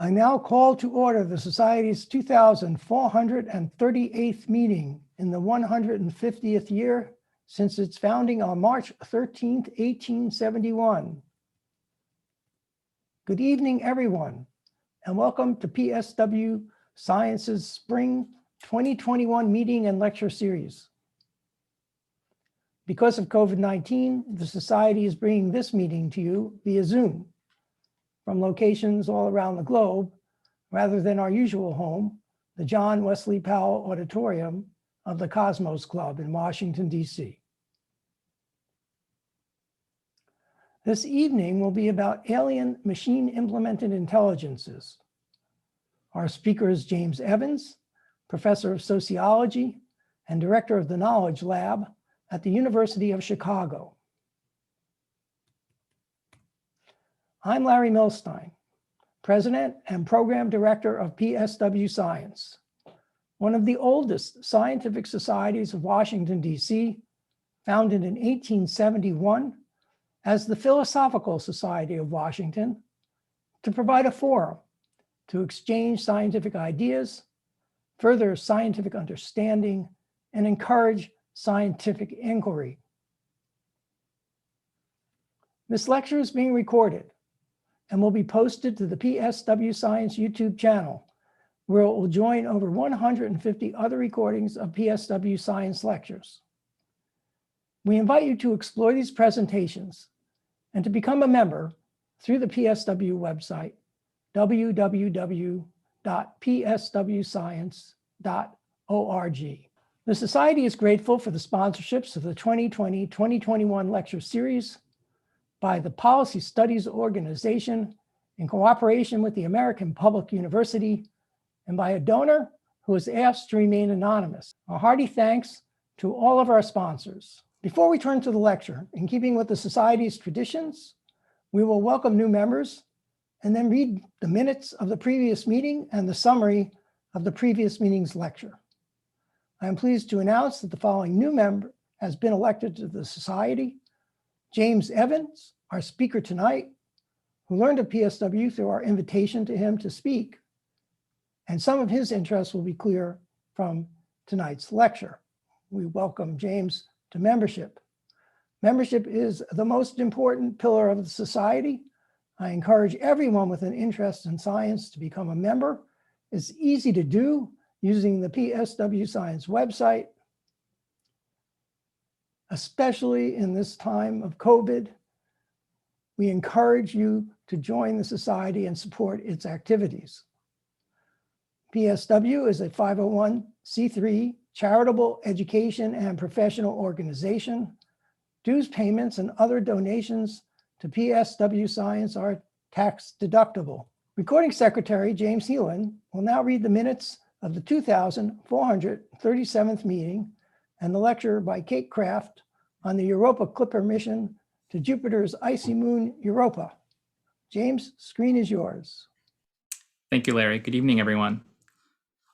I now call to order the Society's 2,438th meeting in the 150th year since its founding on March 13, 1871. Good evening, everyone, and welcome to PSW Science's Spring 2021 meeting and lecture series. Because of COVID-19, the Society is bringing this meeting to you via Zoom from locations all around the globe, rather than our usual home, the John Wesley Powell Auditorium of the Cosmos Club in Washington, D.C. This evening will be about alien machine-implemented intelligences. Our speaker is James Evans, professor of sociology and director of the Knowledge Lab at the University of Chicago. I'm Larry Milstein, president and program director of PSW Science, one of the oldest scientific societies of Washington, D.C., founded in 1871 as the Philosophical Society of Washington, to provide a forum to exchange scientific ideas, further scientific understanding, and encourage scientific inquiry. This lecture is being recorded and will be posted to the PSW Science YouTube channel, where it will join over 150 other recordings of PSW Science lectures. We invite you to explore these presentations and to become a member through the PSW website, www.pswscience.org. The Society is grateful for the sponsorships of the 2020-2021 lecture series by the Policy Studies Organization in cooperation with the American Public University and by a donor who has asked to remain anonymous. A hearty thanks to all of our sponsors. Before we turn to the lecture, in keeping with the Society's traditions, we will welcome new members and then read the minutes of the previous meeting and the summary of the previous meeting's lecture. I am pleased to announce that the following new member has been elected to the Society: James Evans, our speaker tonight, who learned of PSW through our invitation to him to speak, and some of his interests will be clear from tonight's lecture. We welcome James to membership. Membership is the most important pillar of the Society. I encourage everyone with an interest in science to become a member. It's easy to do using the PSW Science website, especially in this time of COVID. We encourage you to join the Society and support its activities. PSW is a 501c3 charitable education and professional organization. Dues payments and other donations to PSW Science are tax deductible. Recording Secretary James Heelan will now read the minutes of the 2,437th meeting and the lecture by Kate Kraft on the Europa Clipper mission to Jupiter's icy moon, Europa. James, screen is yours. Thank you, Larry. Good evening, everyone.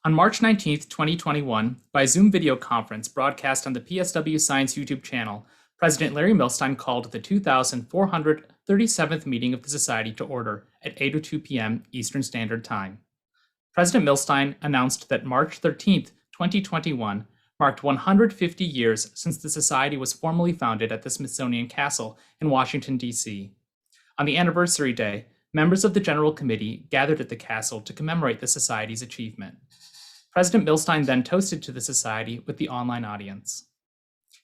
On March 19th, 2021, by Zoom video conference broadcast on the PSW Science YouTube channel, President Larry Milstein called the 2,437th meeting of the Society to order at 8:02 p.m. Eastern Standard Time. President Milstein announced that March 13th, 2021, marked 150 years since the Society was formally founded at the Smithsonian Castle in Washington, D.C. On the anniversary day, members of the General Committee gathered at the castle to commemorate the Society's achievement. President Milstein then toasted to the Society with the online audience.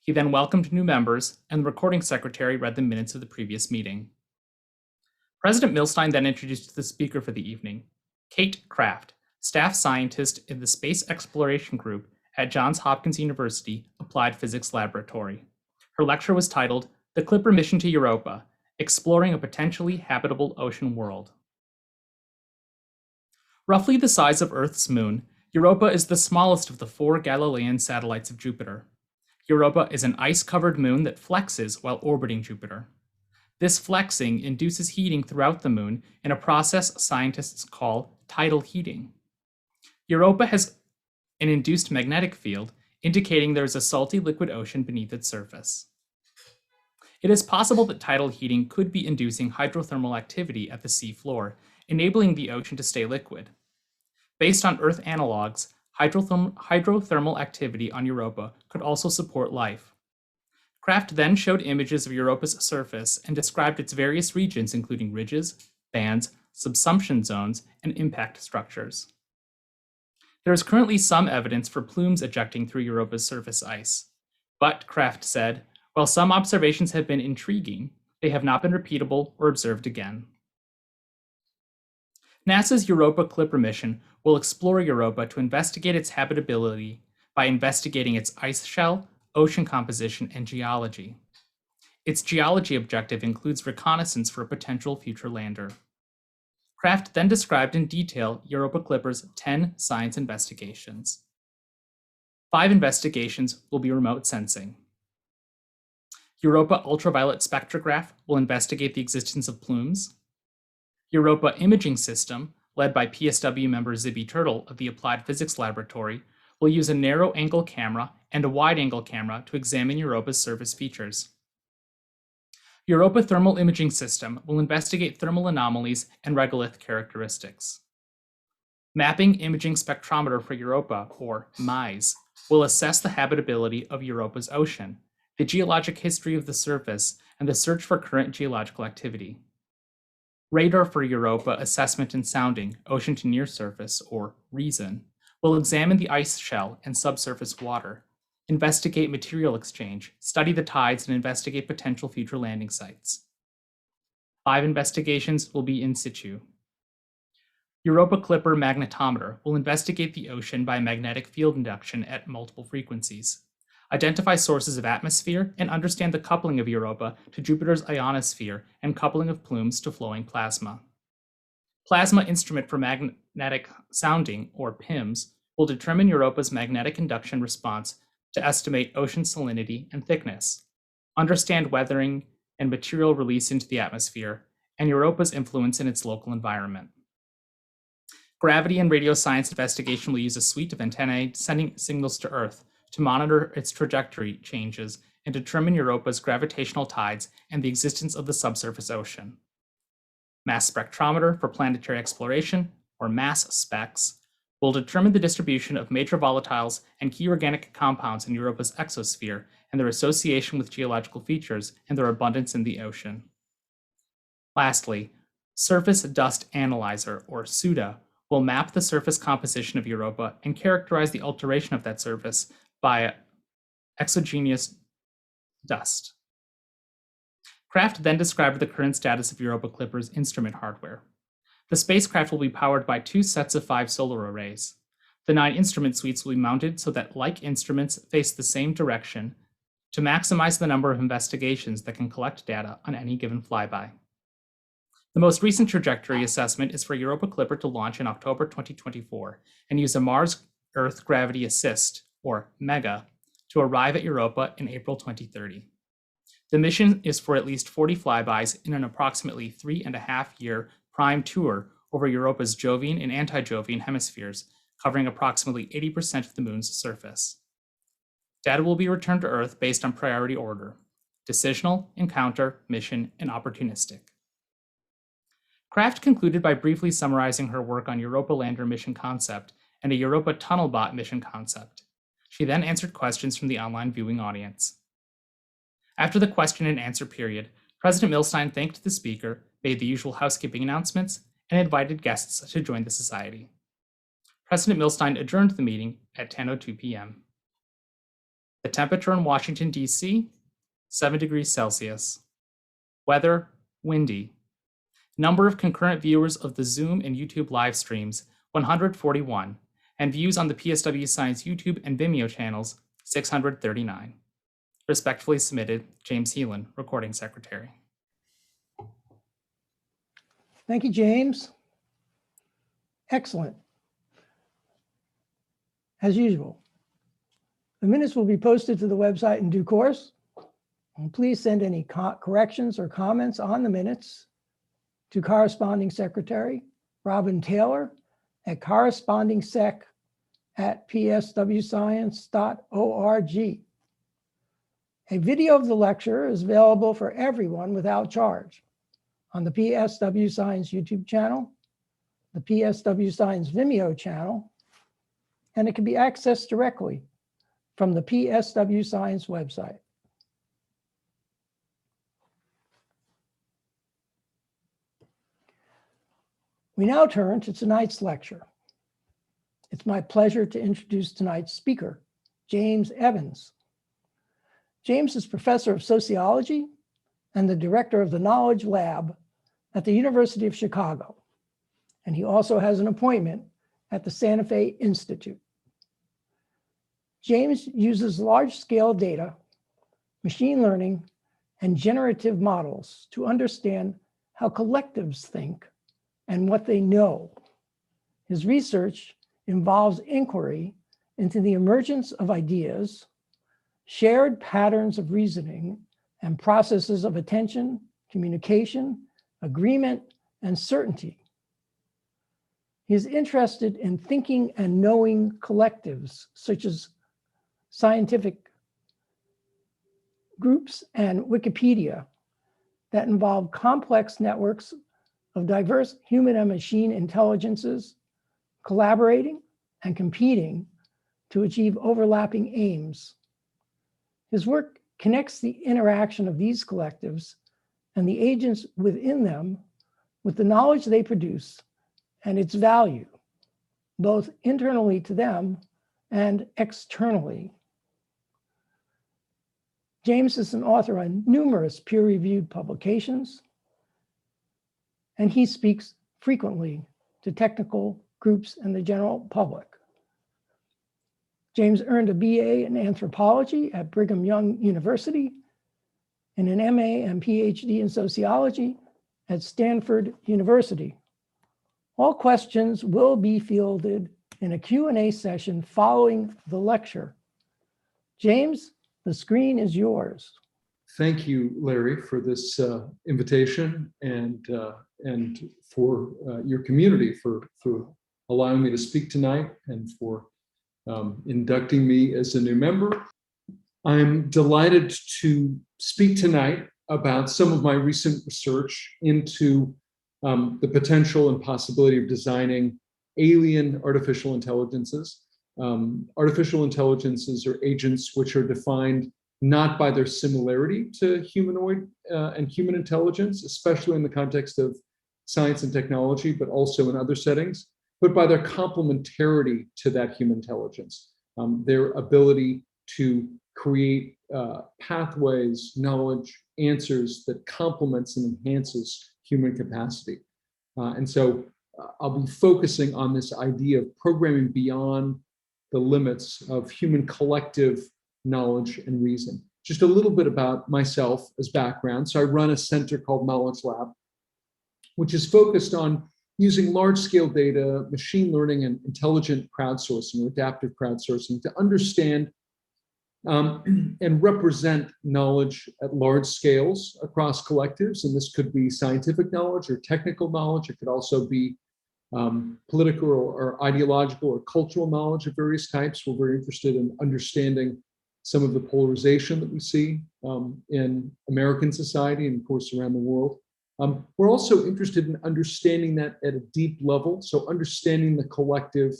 He then welcomed new members, and the recording secretary read the minutes of the previous meeting. President Milstein then introduced the speaker for the evening, Kate Kraft, staff scientist in the Space Exploration Group at Johns Hopkins University Applied Physics Laboratory. Her lecture was titled, "The Clipper Mission to Europa, Exploring a Potentially Habitable Ocean World." Roughly the size of Earth's moon, Europa is the smallest of the 4 Galilean satellites of Jupiter. Europa is an ice-covered moon that flexes while orbiting Jupiter. This flexing induces heating throughout the moon in a process scientists call tidal heating. Europa has an induced magnetic field, indicating there is a salty liquid ocean beneath its surface. It is possible that tidal heating could be inducing hydrothermal activity at the sea floor, enabling the ocean to stay liquid. Based on Earth analogs, hydrothermal activity on Europa could also support life. Kraft then showed images of Europa's surface and described its various regions, including ridges, bands, subsumption zones, and impact structures. There is currently some evidence for plumes ejecting through Europa's surface ice. But, Kraft said, while some observations have been intriguing, they have not been repeatable or observed again. NASA's Europa Clipper mission will explore Europa to investigate its habitability by investigating its ice shell, ocean composition, and geology. Its geology objective includes reconnaissance for a potential future lander. Kraft then described in detail Europa Clipper's 10 science investigations. 5 investigations will be remote sensing. Europa Ultraviolet Spectrograph will investigate the existence of plumes. Europa Imaging System, led by PSW member Zibby Turtle of the Applied Physics Laboratory, will use a narrow-angle camera and a wide-angle camera to examine Europa's surface features. Europa Thermal Imaging System will investigate thermal anomalies and regolith characteristics. Mapping Imaging Spectrometer for Europa, or MISE, will assess the habitability of Europa's ocean, the geologic history of the surface, and the search for current geological activity. Radar for Europa Assessment and Sounding, Ocean to Near Surface, or REASON, will examine the ice shell and subsurface water, investigate material exchange, study the tides, and investigate potential future landing sites. 5 investigations will be in situ. Europa Clipper Magnetometer will investigate the ocean by magnetic field induction at multiple frequencies, identify sources of atmosphere, and understand the coupling of Europa to Jupiter's ionosphere and coupling of plumes to flowing plasma. Plasma Instrument for Magnetic Sounding, or PIMS, will determine Europa's magnetic induction response to estimate ocean salinity and thickness, understand weathering and material release into the atmosphere, and Europa's influence in its local environment. Gravity and radio science investigation will use a suite of antennae sending signals to Earth to monitor its trajectory changes and determine Europa's gravitational tides and the existence of the subsurface ocean. Mass spectrometer for planetary exploration, or MASS specs, will determine the distribution of major volatiles and key organic compounds in Europa's exosphere and their association with geological features and their abundance in the ocean. Lastly, Surface Dust Analyzer, or SUDA, will map the surface composition of Europa and characterize the alteration of that surface by exogenous dust. Kraft then described the current status of Europa Clipper's instrument hardware. The spacecraft will be powered by 2 sets of 5 solar arrays. The 9 instrument suites will be mounted so that like instruments face the same direction to maximize the number of investigations that can collect data on any given flyby. The most recent trajectory assessment is for Europa Clipper to launch in October 2024 and use a Mars-Earth Gravity Assist, or MEGA, to arrive at Europa in April 2030. The mission is for at least 40 flybys in an approximately 3.5-year prime tour over Europa's Jovian and anti-Jovian hemispheres, covering approximately 80% of the moon's surface. Data will be returned to Earth based on priority order: decisional, encounter, mission, and opportunistic. Kraft concluded by briefly summarizing her work on Europa Lander mission concept and a Europa Tunnelbot mission concept. She then answered questions from the online viewing audience. After the question and answer period, President Milstein thanked the speaker, made the usual housekeeping announcements, and invited guests to join the society. President Milstein adjourned the meeting at 10:02 p.m. The temperature in Washington, D.C., 7 degrees Celsius. Weather, windy. Number of concurrent viewers of the Zoom and YouTube live streams, 141, and views on the PSW Science YouTube and Vimeo channels, 639. Respectfully submitted, James Heelan, Recording Secretary. Thank you, James. Excellent. As usual, the minutes will be posted to the website in due course. And please send any corrections or comments on the minutes to corresponding secretary, Robin Taylor, at correspondingsec@pswscience.org. A video of the lecture is available for everyone without charge on the PSW Science YouTube channel the PSW Science Vimeo channel, and it can be accessed directly from the PSW Science website. We now turn to tonight's lecture. It's my pleasure to introduce tonight's speaker, James Evans. James is professor of sociology and the director of the Knowledge Lab at the University of Chicago. And he also has an appointment at the Santa Fe Institute. James uses large-scale data, machine learning, and generative models to understand how collectives think and what they know. His research involves inquiry into the emergence of ideas, shared patterns of reasoning, and processes of attention, communication, agreement, and certainty. He is interested in thinking and knowing collectives, such as scientific groups and Wikipedia, that involve complex networks of diverse human and machine intelligences, collaborating and competing to achieve overlapping aims. His work connects the interaction of these collectives and the agents within them with the knowledge they produce and its value, both internally to them and externally. James is an author on numerous peer-reviewed publications, and he speaks frequently to technical groups and the general public. James earned a BA in anthropology at Brigham Young University and an MA and PhD in sociology at Stanford University. All questions will be fielded in a Q&A session following the lecture. James, the screen is yours. Thank you, Larry, for this invitation and for your community for allowing me to speak tonight and for inducting me as a new member. I'm delighted to speak tonight about some of my recent research into the potential and possibility of designing alien artificial intelligences. Artificial intelligences are agents which are defined not by their similarity to humanoid and human intelligence, especially in the context of science and technology, but also in other settings, but by their complementarity to that human intelligence, their ability to create pathways, knowledge, answers that complements and enhances human capacity. And so I'll be focusing on this idea of programming beyond the limits of human collective knowledge and reason. Just a little bit about myself as background. So I run a center called Knowledge Lab, which is focused on using large-scale data, machine learning, and intelligent crowdsourcing or adaptive crowdsourcing to understand and represent knowledge at large scales across collectives. And this could be scientific knowledge or technical knowledge. It could also be political or ideological or cultural knowledge of various types. We're very interested in understanding some of the polarization that we see in American society and, of course, around the world. We're also interested in understanding that at a deep level, so understanding the collective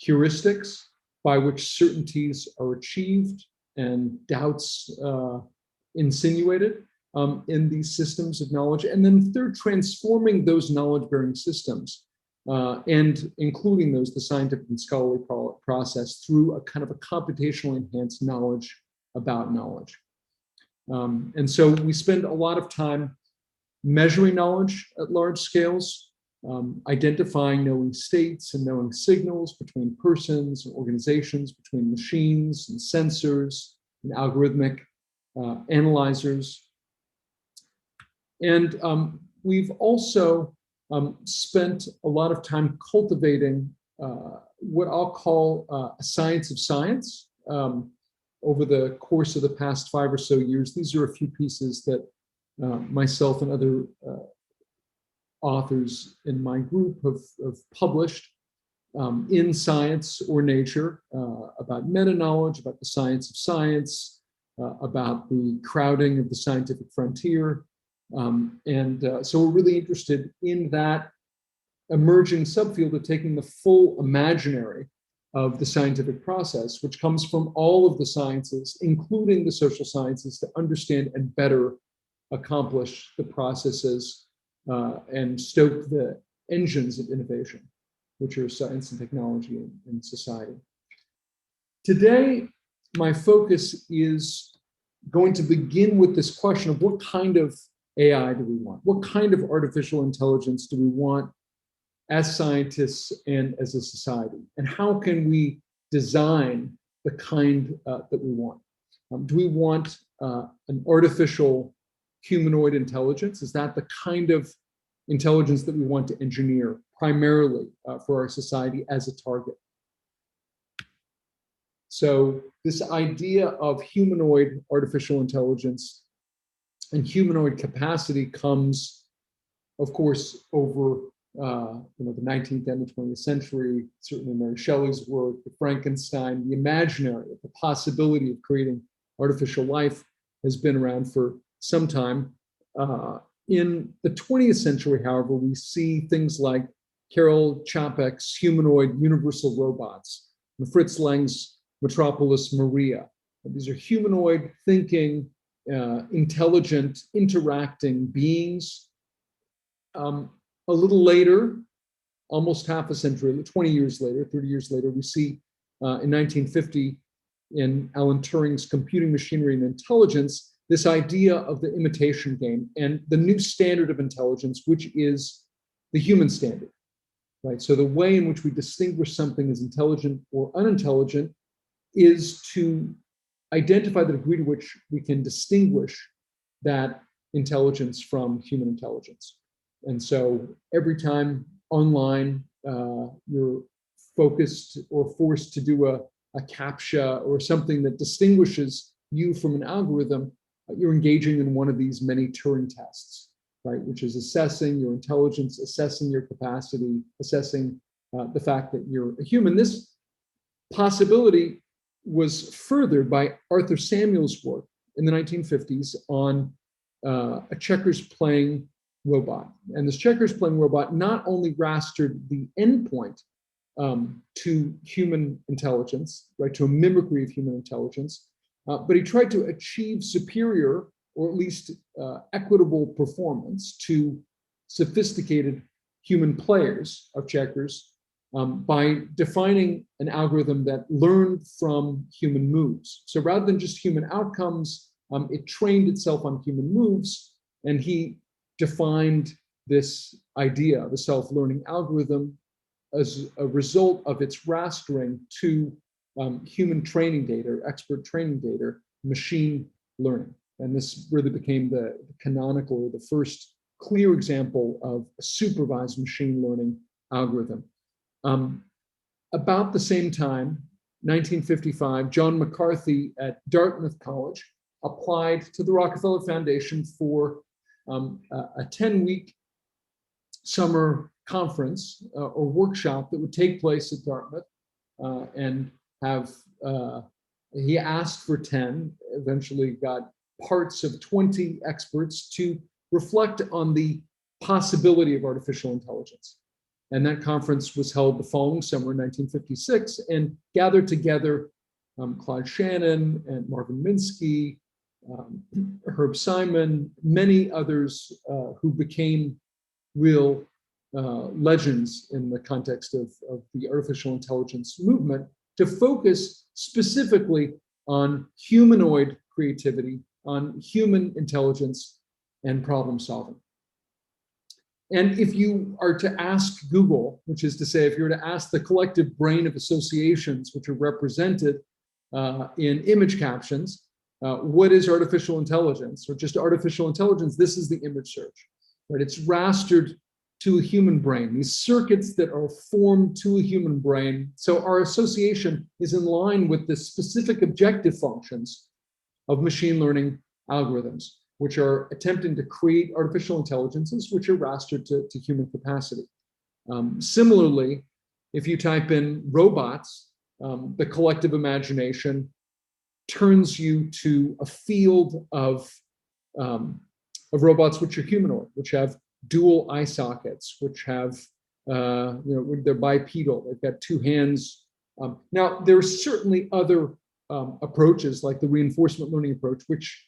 heuristics by which certainties are achieved and doubts insinuated in these systems of knowledge. And then third, transforming those knowledge-bearing systems and including those, the scientific and scholarly process through a kind of a computationally enhanced knowledge about knowledge. And so we spend a lot of time measuring knowledge at large scales, identifying knowing states and knowing signals between persons and organizations, between machines and sensors and algorithmic analyzers. And we've also spent a lot of time cultivating what I'll call a science of science over the course of the past 5 or so years. These are a few pieces that myself and other authors in my group have published in Science or Nature about meta-knowledge, about the science of science, about the crowding of the scientific frontier. So we're really interested in that emerging subfield of taking the full imaginary of the scientific process, which comes from all of the sciences, including the social sciences, to understand and better accomplish the processes and stoke the engines of innovation, which are science and technology and society. Today, my focus is going to begin with this question of what kind of AI do we want? What kind of artificial intelligence do we want as scientists and as a society? And how can we design the kind that we want? Do we want an artificial humanoid intelligence? Is that the kind of intelligence that we want to engineer primarily for our society as a target? So this idea of humanoid artificial intelligence and humanoid capacity comes, of course, over the 19th and the 20th century, certainly Mary Shelley's work, the Frankenstein, the imaginary, the possibility of creating artificial life has been around for some time. In the 20th century, however, we see things like Karel Čapek's humanoid universal robots, and Fritz Lang's Metropolis Maria. These are humanoid thinking, intelligent, interacting beings. A little later, almost half a century, 20 years later, 30 years later, we see in 1950 in Alan Turing's Computing Machinery and Intelligence, this idea of the imitation game and the new standard of intelligence, which is the human standard, right? So the way in which we distinguish something as intelligent or unintelligent is to identify the degree to which we can distinguish that intelligence from human intelligence. And so every time online you're focused or forced to do a CAPTCHA or something that distinguishes you from an algorithm, you're engaging in one of these many Turing tests, right? Which is assessing your intelligence, assessing your capacity, assessing the fact that you're a human. This possibility was furthered by Arthur Samuel's work in the 1950s on a checkers playing robot. And this checkers playing robot not only rastered the endpoint to human intelligence, right, to a mimicry of human intelligence, but he tried to achieve superior or at least equitable performance to sophisticated human players of checkers by defining an algorithm that learned from human moves. So rather than just human outcomes, it trained itself on human moves, and he defined this idea of a self-learning algorithm as a result of its rastering to human training data, expert training data, machine learning. And this really became the canonical or the first clear example of a supervised machine learning algorithm. About the same time, 1955, John McCarthy at Dartmouth College applied to the Rockefeller Foundation for a 10-week summer conference or workshop that would take place at Dartmouth, and he asked for 10, eventually got parts of 20 experts to reflect on the possibility of artificial intelligence. And that conference was held the following summer in 1956 and gathered together Claude Shannon and Marvin Minsky, Herb Simon, many others who became real legends in the context of the artificial intelligence movement, to focus specifically on humanoid creativity, on human intelligence and problem solving. And if you are to ask Google, which is to say, if you were to ask the collective brain of associations, which are represented in image captions, what is artificial intelligence, or just artificial intelligence, this is the image search, right? It's rastered to a human brain, these circuits that are formed to a human brain. So our association is in line with the specific objective functions of machine learning algorithms, which are attempting to create artificial intelligences which are rastered to human capacity. Similarly, if you type in robots, the collective imagination turns you to a field of robots which are humanoid, which have dual eye sockets, which have they're bipedal. They've got two hands. Now, there are certainly other approaches, like the reinforcement learning approach, which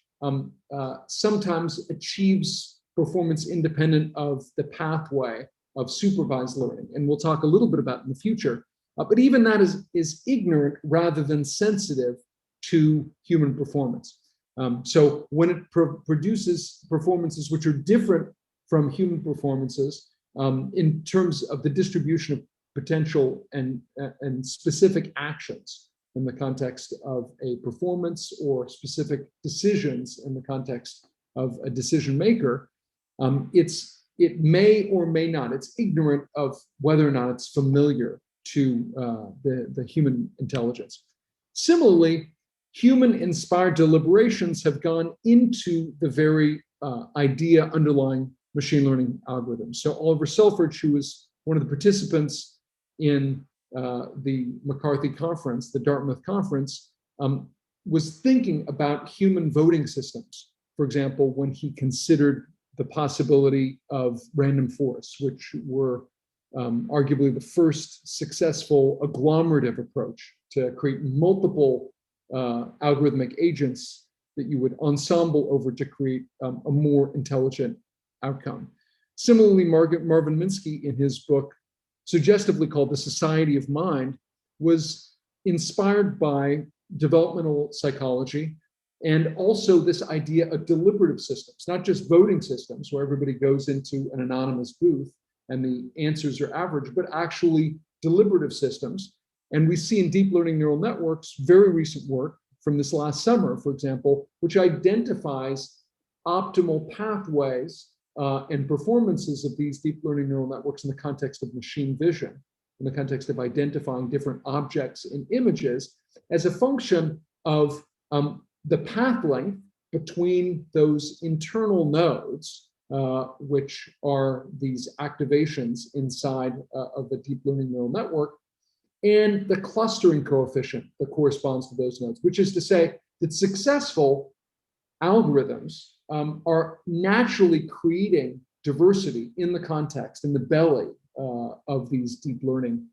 sometimes achieves performance independent of the pathway of supervised learning. And we'll talk a little bit about in the future. But even that is ignorant rather than sensitive to human performance. So when it produces performances which are different from human performances in terms of the distribution of potential and specific actions in the context of a performance or specific decisions in the context of a decision maker, it may or may not, it's ignorant of whether or not it's familiar to the human intelligence. Similarly, human-inspired deliberations have gone into the very idea underlying machine learning algorithms. So Oliver Selfridge, who was one of the participants in the McCarthy conference, the Dartmouth conference, was thinking about human voting systems, for example, when he considered the possibility of random forests, which were arguably the first successful agglomerative approach to create multiple algorithmic agents that you would ensemble over to create a more intelligent outcome. Similarly, Marvin Minsky, in his book, suggestively called The Society of Mind, was inspired by developmental psychology and also this idea of deliberative systems, not just voting systems where everybody goes into an anonymous booth and the answers are average, but actually deliberative systems. And we see in deep learning neural networks, very recent work from this last summer, for example, which identifies optimal pathways and performances of these deep learning neural networks in the context of machine vision, in the context of identifying different objects and images as a function of the path length between those internal nodes, which are these activations inside of the deep learning neural network, and the clustering coefficient that corresponds to those nodes, which is to say that successful algorithms are naturally creating diversity in the context, in the belly of these deep learning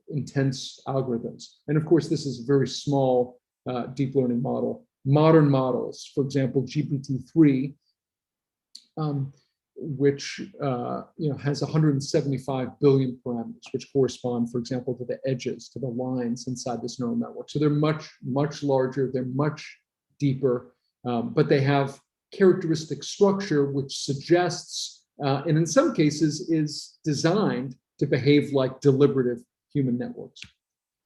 intense algorithms. And of course, this is a very small deep learning model. Modern models, for example, GPT-3, which has 175 billion parameters, which correspond, for example, to the edges, to the lines inside this neural network. So they're much, much larger, they're much deeper, but they have characteristic structure which suggests, and in some cases is designed to behave like deliberative human networks.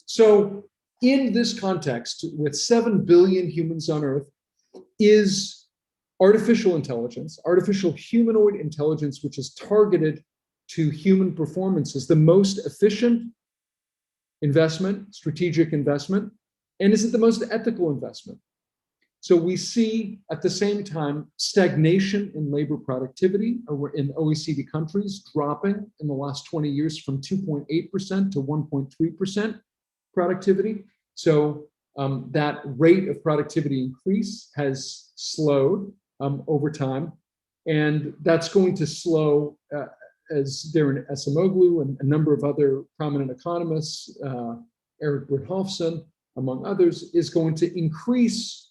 So in this context, with 7 billion humans on Earth, is artificial intelligence, artificial humanoid intelligence, which is targeted to human performances, the most efficient investment, strategic investment, and is it the most ethical investment? So we see at the same time stagnation in labor productivity in OECD countries, dropping in the last 20 years from 2.8% to 1.3% productivity. So that rate of productivity increase has slowed over time. And that's going to slow, as Darren Acemoglu and a number of other prominent economists, Eric Bert-Hofson, among others, is going to increase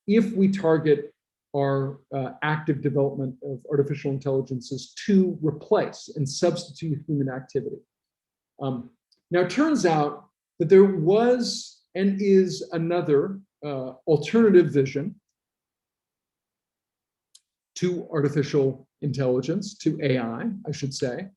if we target our active development of artificial intelligences to replace and substitute human activity. Now, it turns out that there was and is another alternative vision to artificial intelligence, to AI, I should say,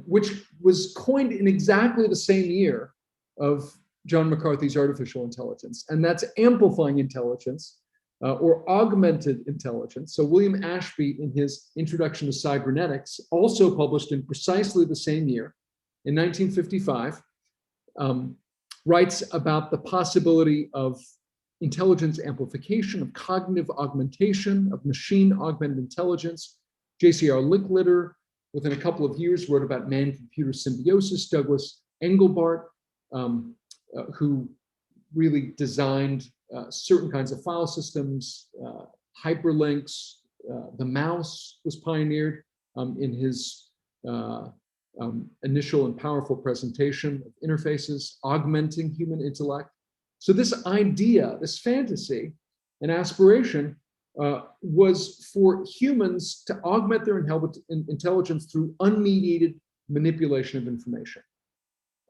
which was coined in exactly the same year of John McCarthy's artificial intelligence, and that's amplifying intelligence or augmented intelligence. So William Ashby, in his Introduction to Cybernetics, also published in precisely the same year, in 1955, writes about the possibility of intelligence amplification, of cognitive augmentation, of machine augmented intelligence. J.C.R. Licklider, within a couple of years, wrote about man-computer symbiosis. Douglas Engelbart, who really designed certain kinds of file systems, hyperlinks. The mouse was pioneered in his initial and powerful presentation of interfaces, augmenting human intellect. So this idea, this fantasy and aspiration was for humans to augment their intelligence through unmediated manipulation of information.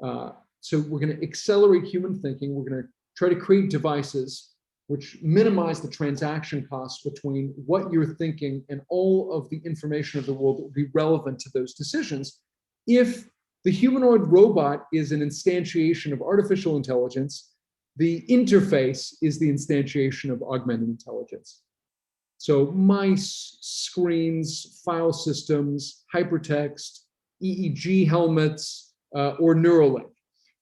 So we're going to accelerate human thinking. We're going to try to create devices which minimize the transaction costs between what you're thinking and all of the information of the world that will be relevant to those decisions. If the humanoid robot is an instantiation of artificial intelligence, the interface is the instantiation of augmented intelligence. So mice, screens, file systems, hypertext, EEG helmets, or Neuralink,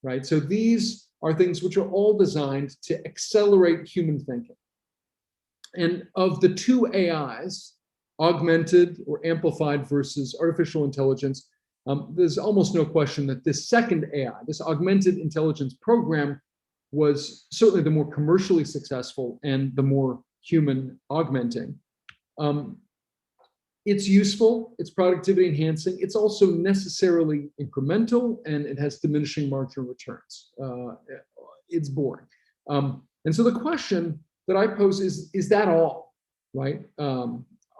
right? So these are things which are all designed to accelerate human thinking. And of the two AIs, augmented or amplified versus artificial intelligence, there's almost no question that this second AI, this augmented intelligence program, was certainly the more commercially successful and the more human augmenting. It's useful, it's productivity enhancing, it's also necessarily incremental, and it has diminishing marginal returns. It's boring. And so the question that I pose is that all, right?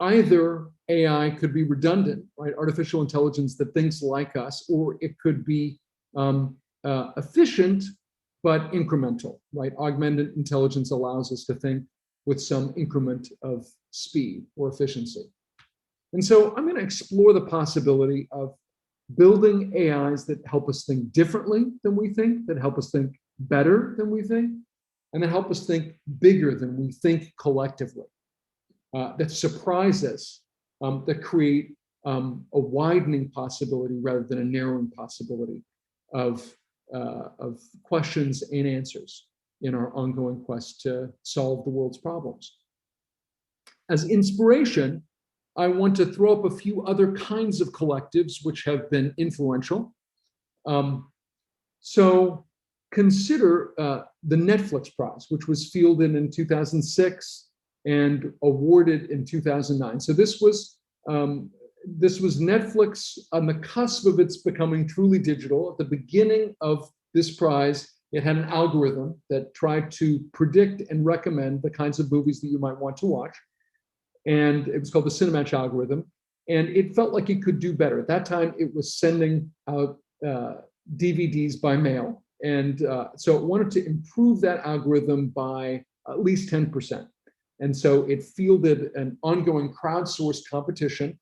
Either AI could be redundant, right? Artificial intelligence that thinks like us, or it could be efficient, but incremental, right? Augmented intelligence allows us to think with some increment of speed or efficiency. And so I'm going to explore the possibility of building AIs that help us think differently than we think, that help us think better than we think, and that help us think bigger than we think collectively, that surprise us, that create a widening possibility rather than a narrowing possibility of questions and answers in our ongoing quest to solve the world's problems. As inspiration, I want to throw up a few other kinds of collectives which have been influential. So consider the Netflix Prize, which was fielded in 2006 and awarded in 2009. So this was Netflix on the cusp of its becoming truly digital. At the beginning of this prize, it had an algorithm that tried to predict and recommend the kinds of movies that you might want to watch. And it was called the Cinematch algorithm. And it felt like it could do better. At that time, it was sending out DVDs by mail. And so it wanted to improve that algorithm by at least 10%. And so it fielded an ongoing crowdsourced competition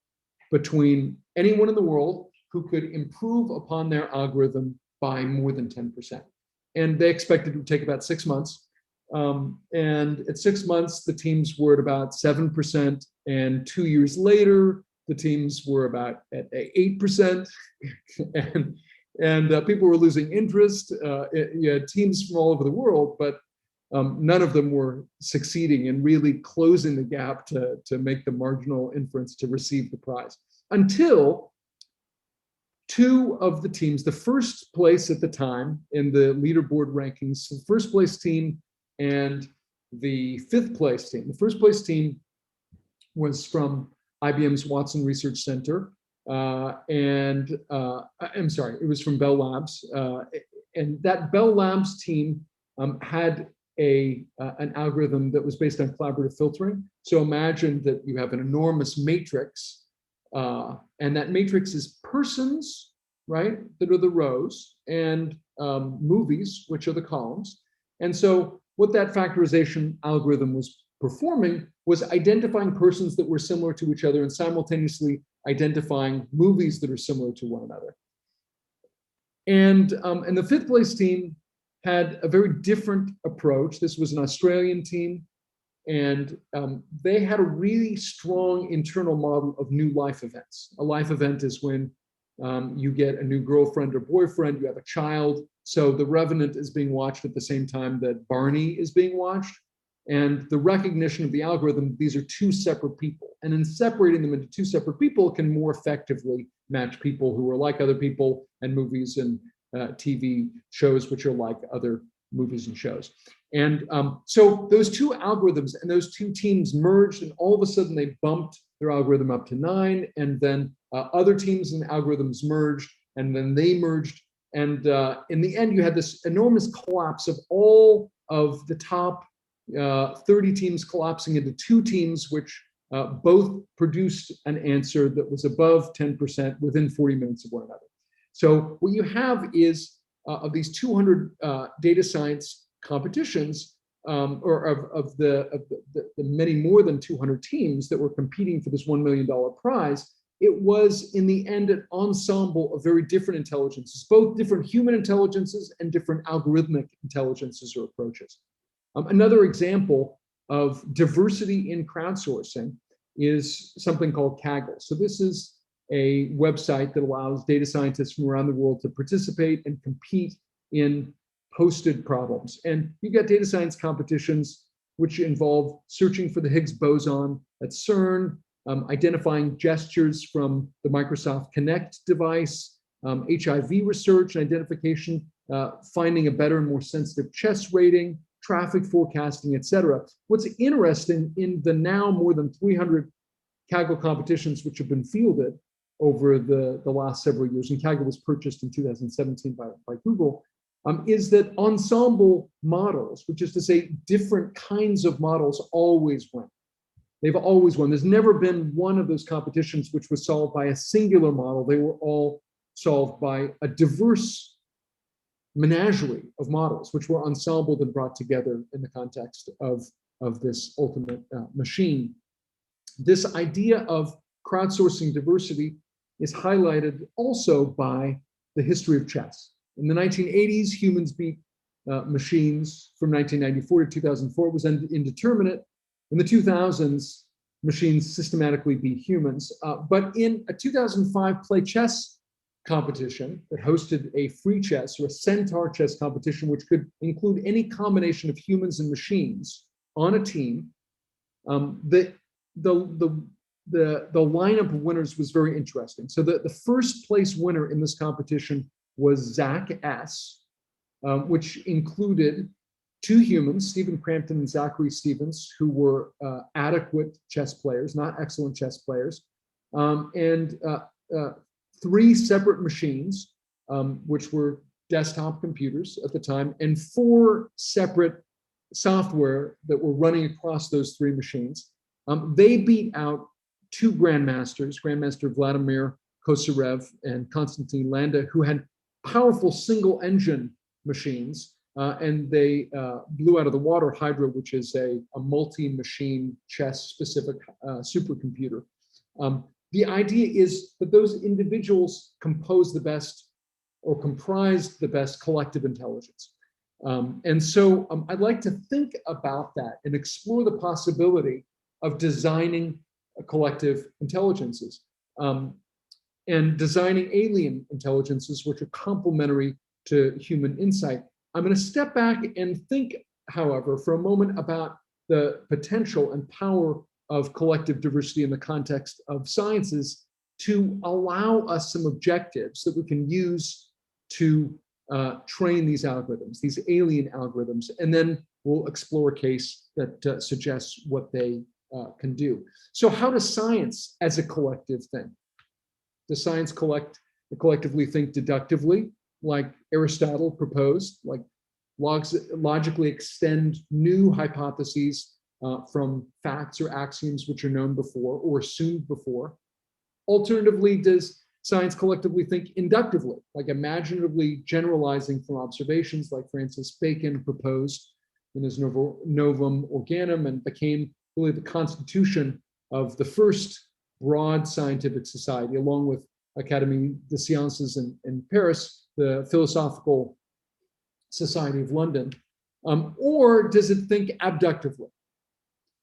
between anyone in the world who could improve upon their algorithm by more than 10%. And they expected it would take about 6 months. And at 6 months, the teams were at about 7%. And 2 years later, the teams were about at 8%. and people were losing interest. You had teams from all over the world, but none of them were succeeding in really closing the gap to make the marginal inference to receive the prize. Until two of the teams, the first place at the time in the leaderboard rankings, the first place team and the fifth place team. The first place team was from IBM's Watson Research Center. I'm sorry, it was from Bell Labs. And that Bell Labs team had an algorithm that was based on collaborative filtering. So imagine that you have an enormous matrix, and that matrix is persons, right, that are the rows, and movies, which are the columns. And so what that factorization algorithm was performing was identifying persons that were similar to each other and simultaneously identifying movies that are similar to one another. And the fifth place team had a very different approach. This was an Australian team, and they had a really strong internal model of new life events. A life event is when you get a new girlfriend or boyfriend, you have a child. So The Revenant is being watched at the same time that Barney is being watched. And the recognition of the algorithm, these are two separate people. And in separating them into two separate people, it can more effectively match people who are like other people and movies and TV shows which are like other movies and shows. And so those two algorithms and those two teams merged, and all of a sudden they bumped their algorithm up to 9, and then other teams and algorithms merged, and then they merged. And in the end, you had this enormous collapse of all of the top 30 teams collapsing into 2 teams, which both produced an answer that was above 10% within 40 minutes of one another. So what you have is of these 200 data science competitions, or of the many more than 200 teams that were competing for this $1 million prize, it was in the end an ensemble of very different intelligences, both different human intelligences and different algorithmic intelligences or approaches. Another example of diversity in crowdsourcing is something called Kaggle. So this is a website that allows data scientists from around the world to participate and compete in posted problems. And you get data science competitions which involve searching for the Higgs boson at CERN, identifying gestures from the Microsoft Kinect device, HIV research and identification, finding a better and more sensitive chess rating, traffic forecasting, etc. What's interesting in the now more than 300 Kaggle competitions which have been fielded over the last several years, and Kaggle was purchased in 2017 by Google, is that ensemble models, which is to say different kinds of models, always win. They've always won. There's never been one of those competitions which was solved by a singular model. They were all solved by a diverse menagerie of models, which were ensembled and brought together in the context of this ultimate machine. This idea of crowdsourcing diversity is highlighted also by the history of chess. In the 1980s, humans beat machines. From 1994 to 2004, it was indeterminate. In the 2000s, machines systematically beat humans. But in a 2005 play chess competition that hosted a free chess or a centaur chess competition, which could include any combination of humans and machines on a team, the lineup of winners was very interesting. So the first place winner in this competition was Zach S., which included 2 humans, Stephen Crampton and Zachary Stevens, who were adequate chess players, not excellent chess players, and 3 separate machines, which were desktop computers at the time, and 4 separate software that were running across those 3 machines. They beat out 2 grandmasters, Grandmaster Vladimir Kosarev and Konstantin Landa, who had powerful single engine machines, and they blew out of the water Hydra, which is a multi-machine chess specific supercomputer. The idea is that those individuals compose the best or comprise the best collective intelligence. And so I'd like to think about that and explore the possibility of designing collective intelligences and designing alien intelligences which are complementary to human insight. I'm going to step back and think, however, for a moment about the potential and power of collective diversity in the context of sciences to allow us some objectives that we can use to train these algorithms, these alien algorithms, and then we'll explore a case that suggests what they can do. So how does science as a collective think? Does science collectively think deductively, like Aristotle proposed, like logically extend new hypotheses from facts or axioms which are known before or assumed before? Alternatively, does science collectively think inductively, like imaginatively generalizing from observations like Francis Bacon proposed in his Novum Organum and became really the constitution of the first broad scientific society, along with Académie des Sciences in Paris, the Philosophical Society of London, or does it think abductively?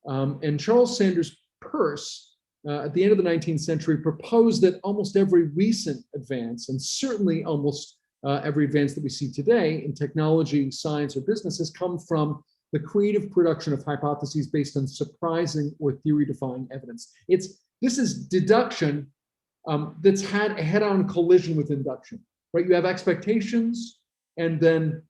And Charles Sanders Peirce, at the end of the 19th century, proposed that almost every recent advance, and certainly almost every advance that we see today in technology, science, or business, has come from the creative production of hypotheses based on surprising or theory-defying evidence. This is deduction that's had a head-on collision with induction, right? You have expectations, and then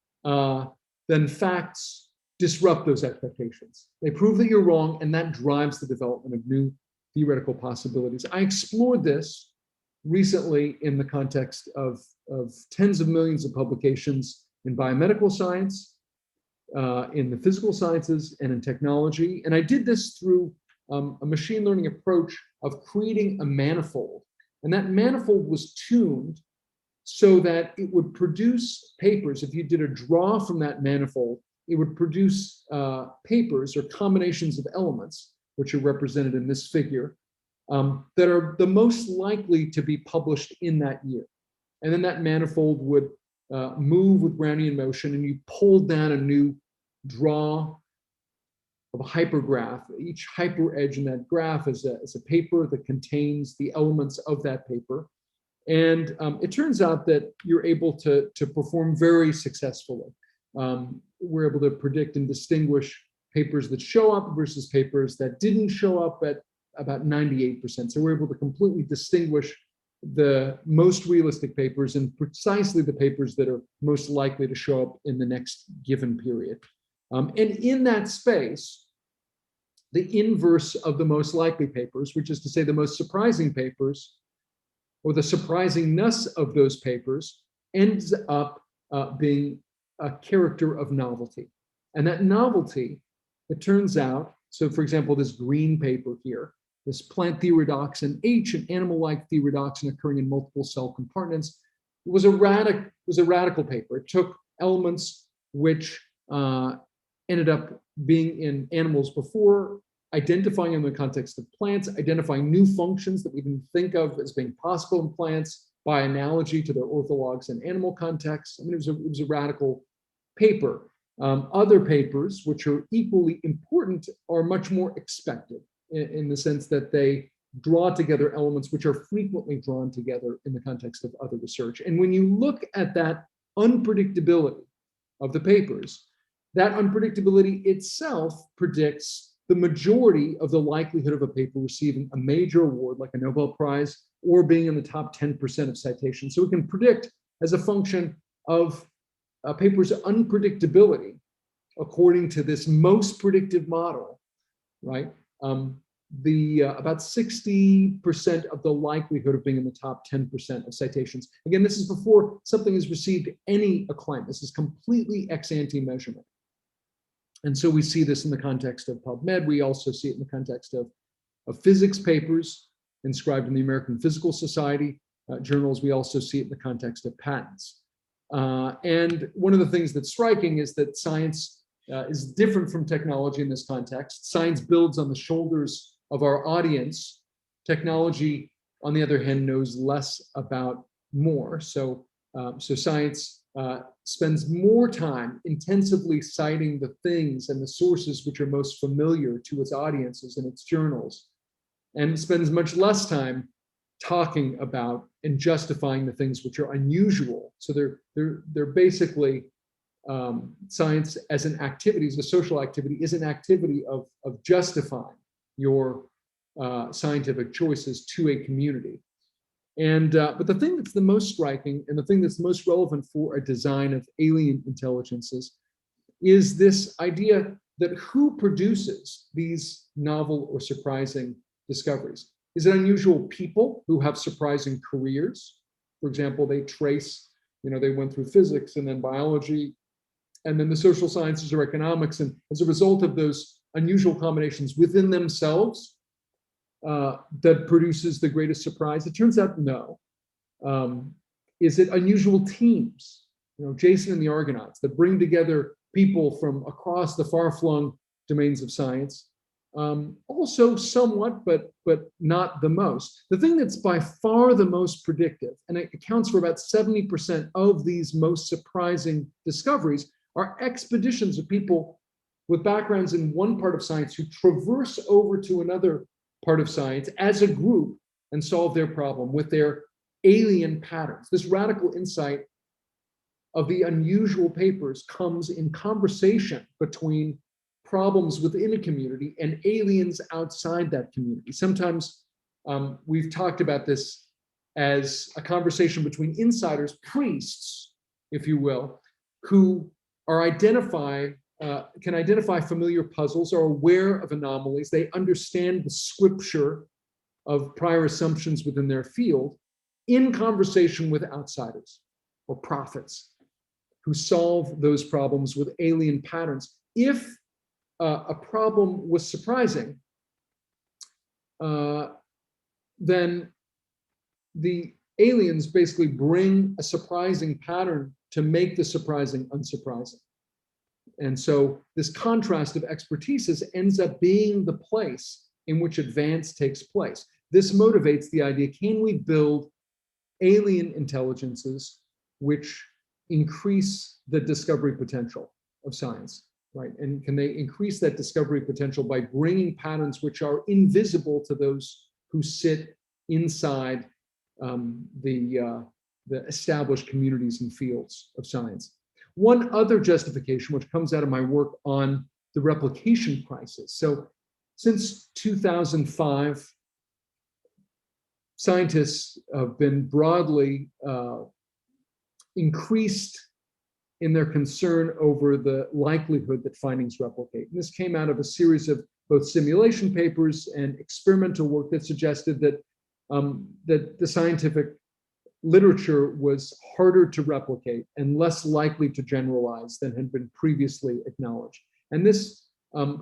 facts disrupt those expectations. They prove that you're wrong, and that drives the development of new theoretical possibilities. I explored this recently in the context of tens of millions of publications in biomedical science, in the physical sciences, and in technology. And I did this through a machine learning approach of creating a manifold. And that manifold was tuned so that it would produce papers. If you did a draw from that manifold, it would produce papers or combinations of elements, which are represented in this figure, that are the most likely to be published in that year. And then that manifold would move with Brownian motion, and you pulled down a new draw of a hypergraph. Each hyper edge in that graph is a paper that contains the elements of that paper. And it turns out that you're able to perform very successfully. We're able to predict and distinguish papers that show up versus papers that didn't show up at about 98%. So we're able to completely distinguish the most realistic papers and precisely the papers that are most likely to show up in the next given period. And in that space, the inverse of the most likely papers, which is to say the most surprising papers, or the surprisingness of those papers, ends up being a character of novelty. And that novelty, it turns out, so for example, this green paper here, this plant theridoxin H, an animal-like theridoxin occurring in multiple cell compartments, was a radical paper. It took elements which ended up being in animals before, identifying them in the context of plants, identifying new functions that we didn't think of as being possible in plants by analogy to their orthologs in animal contexts. I mean, it was a radical paper. Other papers, which are equally important, are much more expected in the sense that they draw together elements which are frequently drawn together in the context of other research. And when you look at that unpredictability of the papers, that unpredictability itself predicts the majority of the likelihood of a paper receiving a major award like a Nobel Prize or being in the top 10% of citations. So we can predict as a function of a paper's unpredictability according to this most predictive model, right? About 60% of the likelihood of being in the top 10% of citations. Again, this is before something has received any acclaim. This is completely ex ante measurement. And so we see this in the context of PubMed. We also see it in the context of physics papers inscribed in the American Physical Society journals. We also see it in the context of patents. And one of the things that's striking is that science is different from technology in this context. Science builds on the shoulders of our audience. Technology, on the other hand, knows less about more. So science spends more time intensively citing the things and the sources which are most familiar to its audiences and its journals, and spends much less time talking about and justifying the things which are unusual. So they're basically science as an activity, as a social activity, is an activity of justifying your scientific choices to a community. And but the thing that's the most striking and the thing that's most relevant for a design of alien intelligences is this idea that who produces these novel or surprising discoveries? Is it unusual people who have surprising careers? For example, they trace, they went through physics and then biology and then the social sciences or economics. And as a result of those unusual combinations within themselves, that produces the greatest surprise? It turns out no. Is it unusual teams? Jason and the Argonauts that bring together people from across the far-flung domains of science. Also somewhat, but not the most. The thing that's by far the most predictive, and it accounts for about 70% of these most surprising discoveries, are expeditions of people with backgrounds in one part of science who traverse over to another part of science as a group and solve their problem with their alien patterns. This radical insight of the unusual papers comes in conversation between problems within a community and aliens outside that community. Sometimes we've talked about this as a conversation between insiders, priests, if you will, who are can identify familiar puzzles, are aware of anomalies. They understand the scripture of prior assumptions within their field, in conversation with outsiders or prophets who solve those problems with alien patterns. If a problem was surprising, then the aliens basically bring a surprising pattern to make the surprising unsurprising. And so this contrast of expertises ends up being the place in which advance takes place. This motivates the idea, can we build alien intelligences which increase the discovery potential of science, right? And can they increase that discovery potential by bringing patterns which are invisible to those who sit inside the established communities and fields of science? One other justification, which comes out of my work on the replication crisis. So since 2005, scientists have been broadly increased in their concern over the likelihood that findings replicate. And this came out of a series of both simulation papers and experimental work that suggested that, that the scientific literature was harder to replicate and less likely to generalize than had been previously acknowledged. And this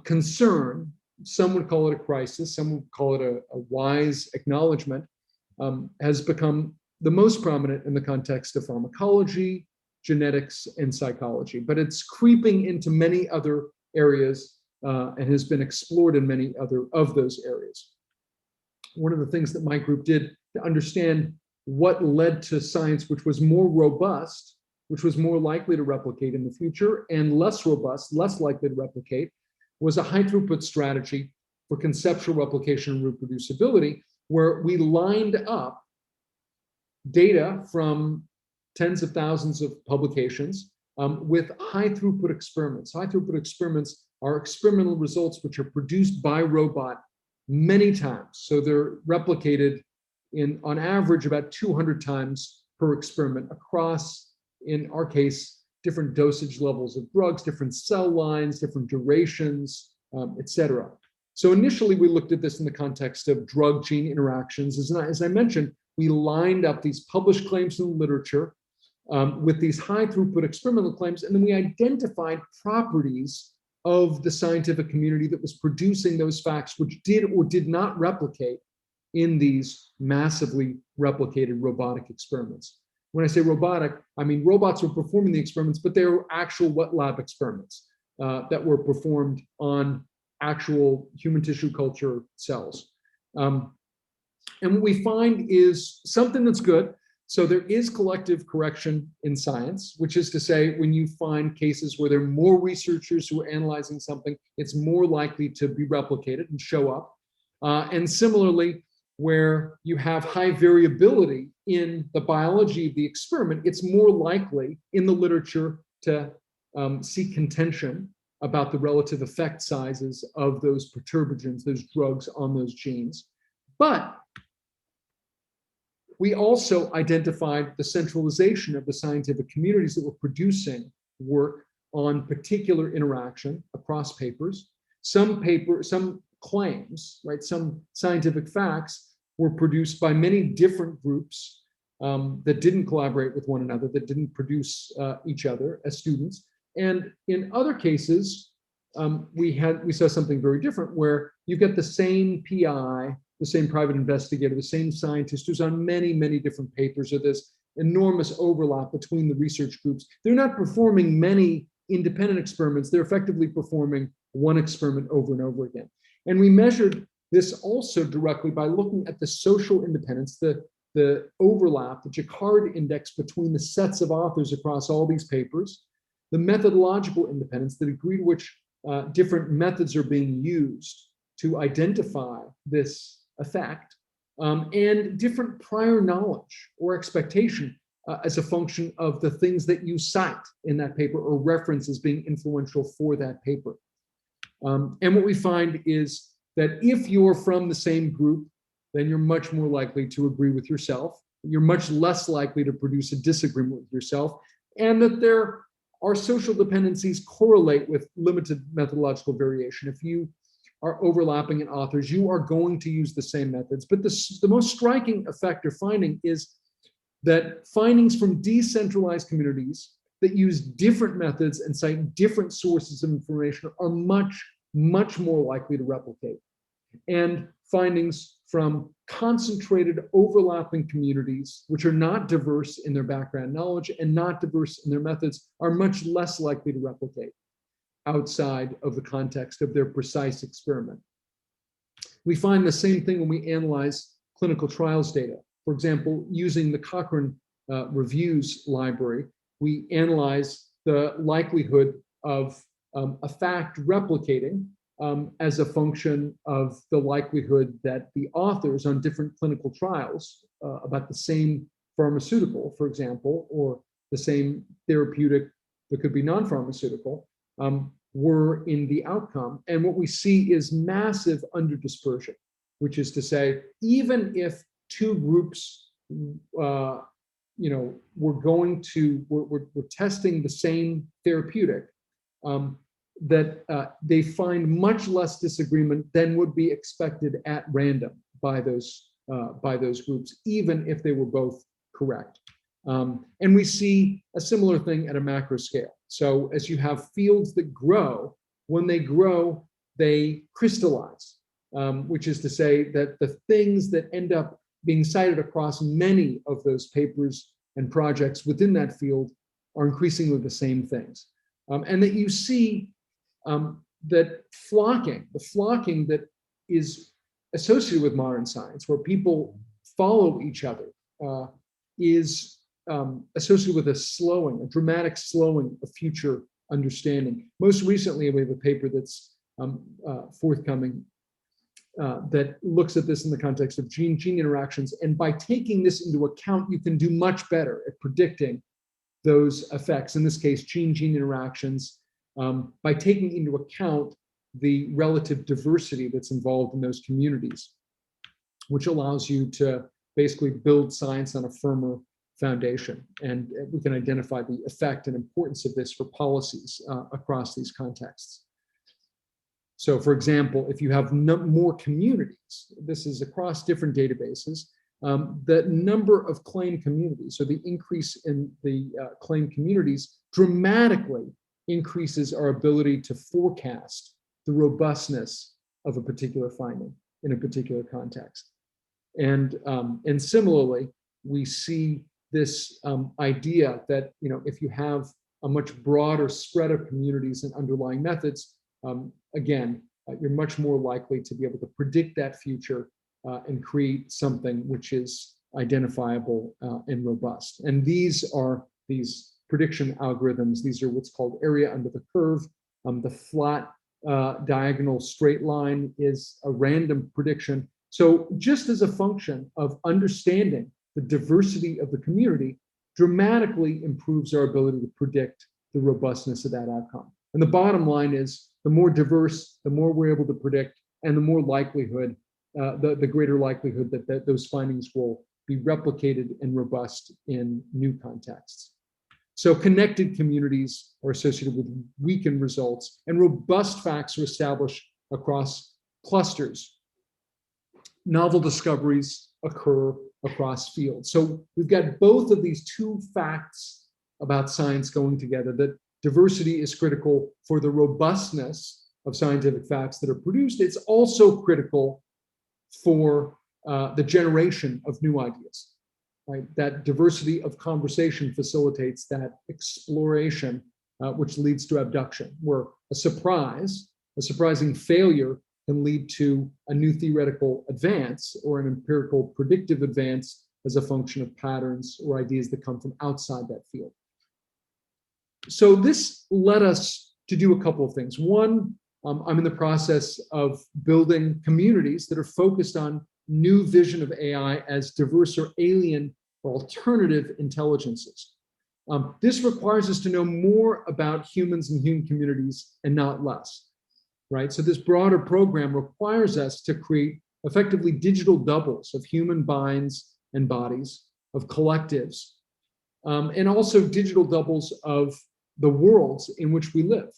concern, some would call it a crisis, some would call it a wise acknowledgement, has become the most prominent in the context of pharmacology, genetics, and psychology. But it's creeping into many other areas and has been explored in many other of those areas. One of the things that my group did to understand what led to science which was more robust, which was more likely to replicate in the future, and less robust, less likely to replicate, was a high throughput strategy for conceptual replication and reproducibility, where we lined up data from tens of thousands of publications with high throughput experiments. High throughput experiments are experimental results which are produced by robot many times. So they're replicated on average about 200 times per experiment across, in our case, different dosage levels of drugs, different cell lines, different durations, et cetera. So initially we looked at this in the context of drug-gene interactions. As I mentioned, we lined up these published claims in the literature with these high throughput experimental claims, and then we identified properties of the scientific community that was producing those facts which did or did not replicate in these massively replicated robotic experiments. When I say robotic, I mean robots were performing the experiments, but they were actual wet lab experiments that were performed on actual human tissue culture cells. And what we find is something that's good. So there is collective correction in science, which is to say, when you find cases where there are more researchers who are analyzing something, it's more likely to be replicated and show up. And similarly, where you have high variability in the biology of the experiment, it's more likely in the literature to seek contention about the relative effect sizes of those perturbagens, those drugs on those genes. But we also identified the centralization of the scientific communities that were producing work on particular interaction across papers. Some claims, right, some scientific facts were produced by many different groups that didn't collaborate with one another, that didn't produce each other as students. And in other cases, we saw something very different, where you get the same PI, the same private investigator, the same scientist who's on many, many different papers, or this enormous overlap between the research groups. They're not performing many independent experiments. They're effectively performing one experiment over and over again. And we measured this also directly by looking at the social independence, the overlap, the Jacquard index between the sets of authors across all these papers, the methodological independence, the degree to which different methods are being used to identify this effect, and different prior knowledge or expectation as a function of the things that you cite in that paper or reference as being influential for that paper. And what we find is that if you're from the same group, then you're much more likely to agree with yourself. You're much less likely to produce a disagreement with yourself, and that there are social dependencies correlate with limited methodological variation. If you are overlapping in authors, you are going to use the same methods. But the most striking effect or finding is that findings from decentralized communities that use different methods and cite different sources of information are much, much more likely to replicate. And findings from concentrated overlapping communities, which are not diverse in their background knowledge and not diverse in their methods, are much less likely to replicate outside of the context of their precise experiment. We find the same thing when we analyze clinical trials data. For example, using the Cochrane reviews library, we analyze the likelihood of a fact replicating as a function of the likelihood that the authors on different clinical trials about the same pharmaceutical, for example, or the same therapeutic that could be non-pharmaceutical, were in the outcome. And what we see is massive underdispersion, which is to say, even if two groups, we're testing the same therapeutic, that they find much less disagreement than would be expected at random by those groups, even if they were both correct. And we see a similar thing at a macro scale. So as you have fields that grow, when they grow, they crystallize, which is to say that the things that end up being cited across many of those papers and projects within that field are increasingly the same things. And that you see that the flocking that is associated with modern science, where people follow each other, is associated with a dramatic slowing of future understanding. Most recently, we have a paper that's forthcoming that looks at this in the context of gene-gene interactions. And by taking this into account, you can do much better at predicting those effects, in this case, gene-gene interactions, by taking into account the relative diversity that's involved in those communities, which allows you to basically build science on a firmer foundation. And we can identify the effect and importance of this for policies across these contexts. So for example, if you have more communities, this is across different databases, the number of claim communities, so the increase in the claim communities dramatically increases our ability to forecast the robustness of a particular finding in a particular context. And similarly, we see this idea that if you have a much broader spread of communities and underlying methods, again, you're much more likely to be able to predict that future and create something which is identifiable and robust. And these are these prediction algorithms. These are what's called area under the curve. The flat diagonal straight line is a random prediction. So just as a function of understanding the diversity of the community, dramatically improves our ability to predict the robustness of that outcome. And the bottom line is, the more diverse, the more we're able to predict, and the more likelihood, the greater likelihood that those findings will be replicated and robust in new contexts. So connected communities are associated with weakened results, and robust facts are established across clusters. Novel discoveries occur across fields. So we've got both of these two facts about science going together, that diversity is critical for the robustness of scientific facts that are produced. It's also critical for the generation of new ideas, right? That diversity of conversation facilitates that exploration, which leads to abduction, where a surprising failure can lead to a new theoretical advance or an empirical predictive advance as a function of patterns or ideas that come from outside that field. So this led us to do a couple of things. One, I'm in the process of building communities that are focused on new vision of AI as diverse or alien or alternative intelligences. This requires us to know more about humans and human communities and not less, right? So this broader program requires us to create effectively digital doubles of human minds and bodies, of collectives, and also digital doubles of the worlds in which we live,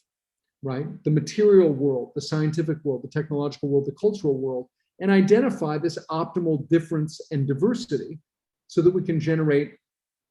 right? The material world, the scientific world, the technological world, the cultural world, and identify this optimal difference and diversity so that we can generate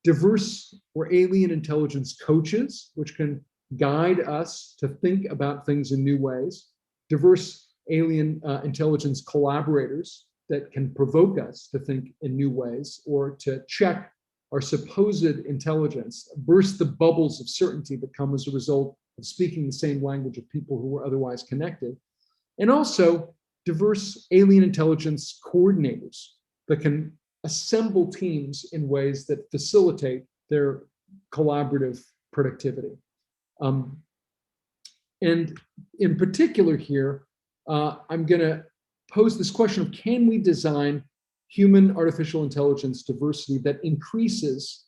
diverse or alien intelligence coaches, which can guide us to think about things in new ways, diverse alien intelligence collaborators that can provoke us to think in new ways or to check our supposed intelligence, burst the bubbles of certainty that come as a result of speaking the same language of people who were otherwise connected, and also diverse alien intelligence coordinators that can assemble teams in ways that facilitate their collaborative productivity. And in particular here, I'm going to pose this question of, can we design human artificial intelligence diversity that increases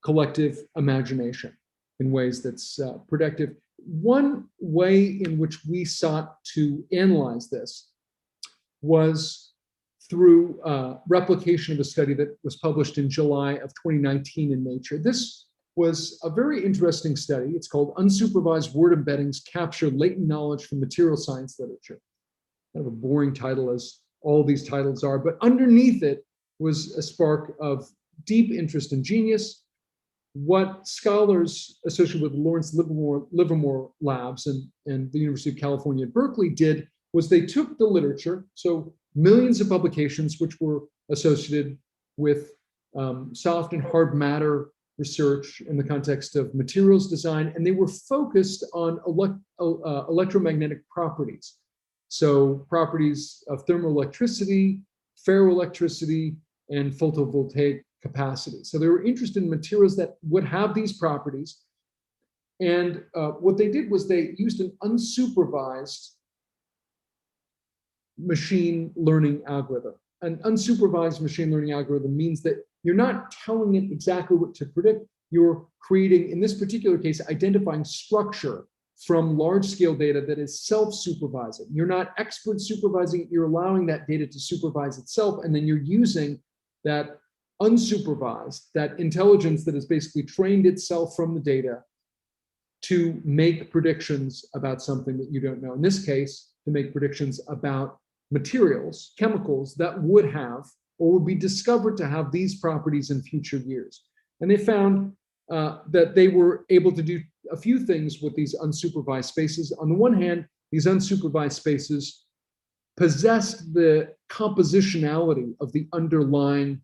collective imagination in ways that's productive? One way in which we sought to analyze this was through replication of a study that was published in July of 2019 in Nature. This was a very interesting study. It's called Unsupervised Word Embeddings Capture Latent Knowledge from Material Science Literature. Kind of a boring title, as all these titles are, but underneath it was a spark of deep interest and genius. What scholars associated with Lawrence Livermore Labs and the University of California at Berkeley did was they took the literature, so millions of publications which were associated with soft and hard matter research in the context of materials design, and they were focused on electromagnetic properties. So properties of thermoelectricity, ferroelectricity, and photovoltaic capacity. So they were interested in materials that would have these properties. And what they did was they used an unsupervised machine learning algorithm. An unsupervised machine learning algorithm means that you're not telling it exactly what to predict. You're creating, in this particular case, identifying structure from large-scale data that is self-supervising. You're not expert supervising it, you're allowing that data to supervise itself, and then you're using that unsupervised, that intelligence that has basically trained itself from the data to make predictions about something that you don't know. In this case, to make predictions about materials, chemicals that would have or would be discovered to have these properties in future years. And they found that they were able to do a few things with these unsupervised spaces. On the one hand, these unsupervised spaces possessed the compositionality of the underlying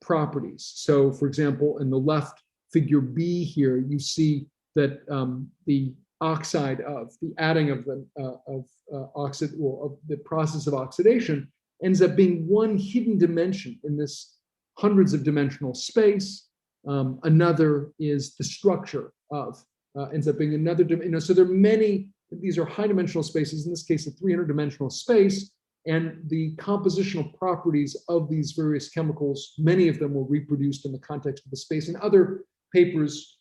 properties. So, for example, in the left figure B here, you see that the oxide of the adding of the process of oxidation ends up being one hidden dimension in this hundreds of dimensional space. Another is the structure of ends up being another dimension. So there are many. These are high dimensional spaces. In this case, a 300 dimensional space, and the compositional properties of these various chemicals, many of them were reproduced in the context of the space. And other papers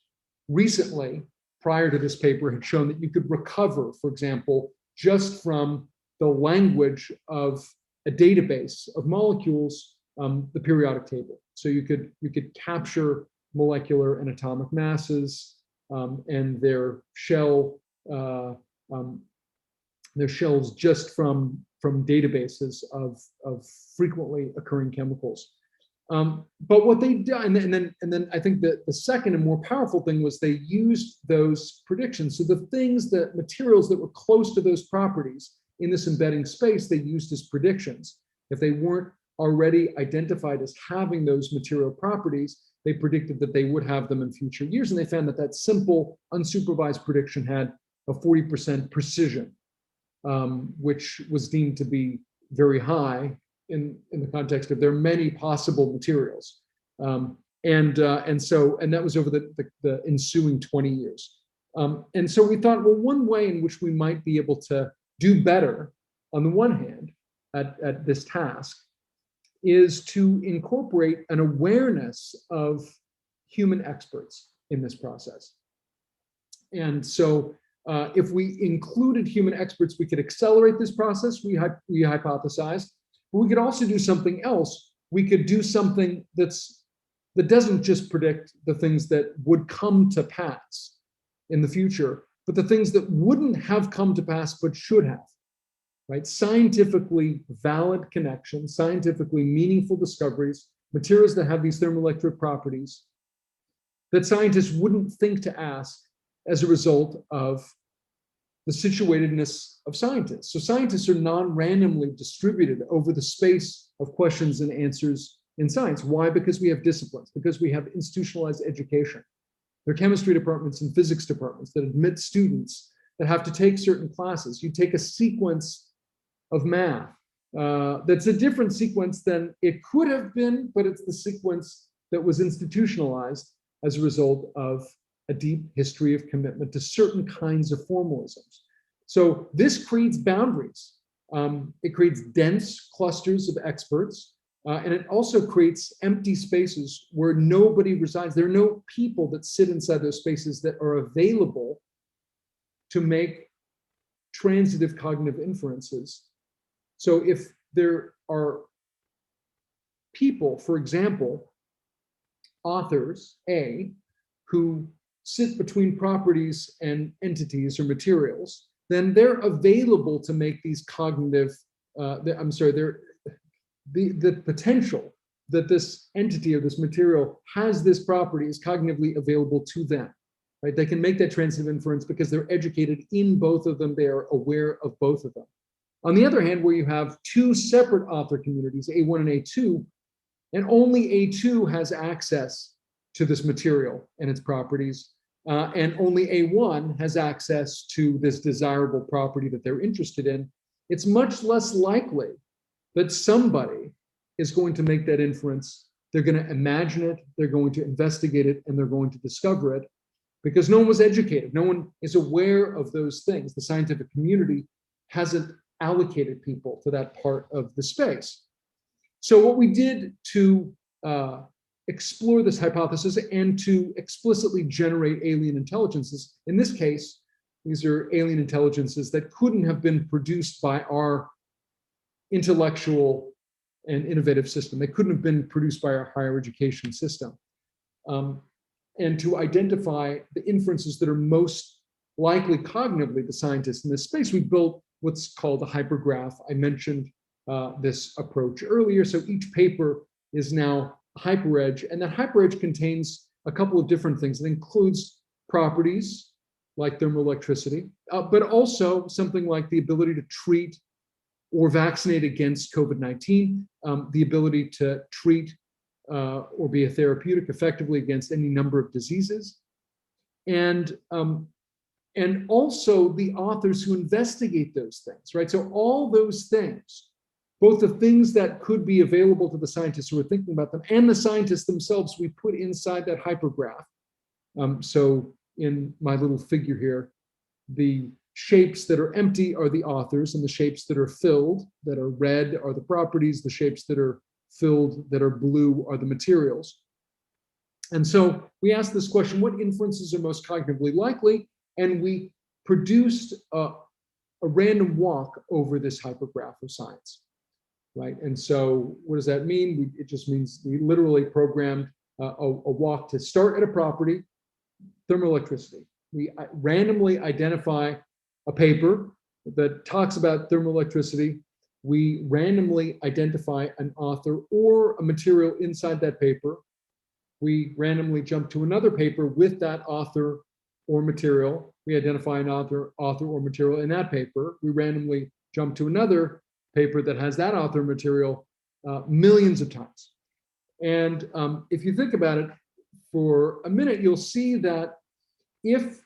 recently, prior to this paper, had shown that you could recover, for example, just from the language of a database of molecules, the periodic table. So you could capture molecular and atomic masses and their shells just from databases of frequently occurring chemicals. But what they did, and then I think that the second and more powerful thing was they used those predictions. So the materials that were close to those properties in this embedding space, they used as predictions. If they weren't already identified as having those material properties, they predicted that they would have them in future years. And they found that that simple unsupervised prediction had a 40% precision, which was deemed to be very high in the context of there are many possible materials. And that was over the ensuing 20 years. And so we thought, well, one way in which we might be able to do better, on the one hand, at this task, is to incorporate an awareness of human experts in this process. And so if we included human experts, we could accelerate this process, we hypothesized, but we could also do something else. We could do something that doesn't just predict the things that would come to pass in the future, but the things that wouldn't have come to pass but should have. Right? Scientifically valid connections, scientifically meaningful discoveries, materials that have these thermoelectric properties that scientists wouldn't think to ask as a result of the situatedness of scientists. So scientists are non-randomly distributed over the space of questions and answers in science. Why? Because we have disciplines, because we have institutionalized education. There are chemistry departments and physics departments that admit students that have to take certain classes. You take a sequence of math that's a different sequence than it could have been, but it's the sequence that was institutionalized as a result of a deep history of commitment to certain kinds of formalisms. So this creates boundaries. It creates dense clusters of experts, and it also creates empty spaces where nobody resides. There are no people that sit inside those spaces that are available to make transitive cognitive inferences. So if there are people, for example, authors, A, who sit between properties and entities or materials, then they're available to make these cognitive, the potential that this entity or this material has this property is cognitively available to them, right? They can make that transitive inference because they're educated in both of them. They are aware of both of them. On the other hand, where you have two separate author communities, A1 and A2, and only A2 has access to this material and its properties, and only A1 has access to this desirable property that they're interested in, it's much less likely that somebody is going to make that inference. They're going to imagine it, they're going to investigate it, and they're going to discover it, because no one was educated. No one is aware of those things. The scientific community hasn't allocated people to that part of the space. So what we did to explore this hypothesis and to explicitly generate alien intelligences, in this case, these are alien intelligences that couldn't have been produced by our intellectual and innovative system. They couldn't have been produced by our higher education system. And to identify the inferences that are most likely cognitively to scientists in this space, we built what's called a hypergraph. I mentioned this approach earlier. So each paper is now a hyperedge, and that hyperedge contains a couple of different things. It includes properties like thermoelectricity, but also something like the ability to treat or vaccinate against COVID-19, the ability to treat or be a therapeutic effectively against any number of diseases, and also the authors who investigate those things, right? So all those things, both the things that could be available to the scientists who are thinking about them and the scientists themselves, we put inside that hypergraph. So in my little figure here, the shapes that are empty are the authors, and the shapes that are filled, that are red, are the properties. The shapes that are filled, that are blue, are the materials. And so we asked this question: what inferences are most cognitively likely? And we produced a random walk over this hypergraph of science, right? And so what does that mean? It just means we literally programmed a walk to start at a property, thermoelectricity. We randomly identify a paper that talks about thermoelectricity. We randomly identify an author or a material inside that paper. We randomly jump to another paper with that author or material. We identify an author or material in that paper. We randomly jump to another paper that has that author material millions of times. And if you think about it for a minute, you'll see that if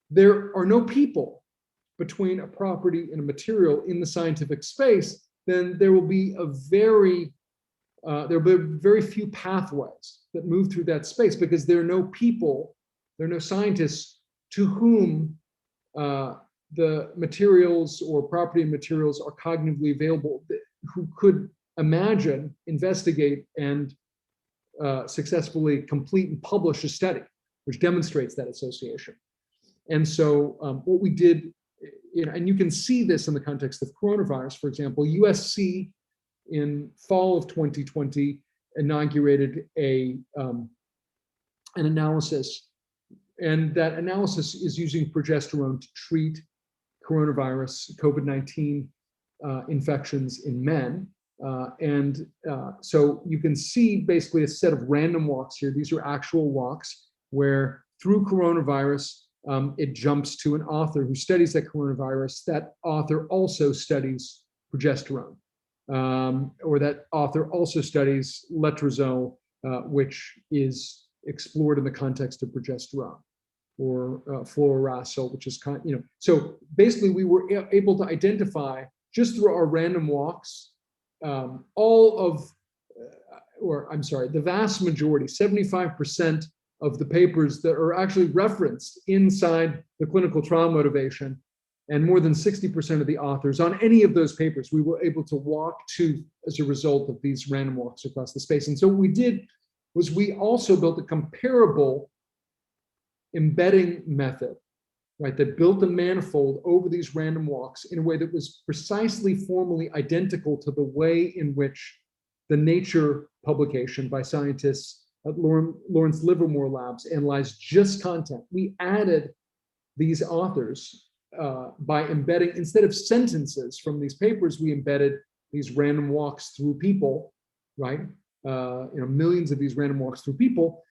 there are no people between a property and a material in the scientific space, then there will be very few pathways that move through that space, because there are no people, there are no scientists to whom the materials or property and materials are cognitively available, who could imagine, investigate, and successfully complete and publish a study which demonstrates that association. And so what we did, and you can see this in the context of coronavirus, for example, USC in fall of 2020 inaugurated an analysis, and that analysis is using progesterone to treat coronavirus, COVID-19 infections in men. So you can see basically a set of random walks here. These are actual walks. where through coronavirus, it jumps to an author who studies that coronavirus. That author also studies progesterone, or that author also studies letrozole, which is explored in the context of progesterone, or fluorouracil, which is So basically, we were able to identify just through our random walks all of, the vast majority, 75% of the papers that are actually referenced inside the clinical trial motivation, and more than 60% of the authors on any of those papers, we were able to walk to as a result of these random walks across the space. And so what we did was we also built a comparable embedding method, right, that built a manifold over these random walks in a way that was precisely formally identical to the way in which the Nature publication by scientists at Lawrence Livermore Labs analyzed just content. We added these authors by embedding, instead of sentences from these papers, we embedded these random walks through people, right? Millions of these random walks through people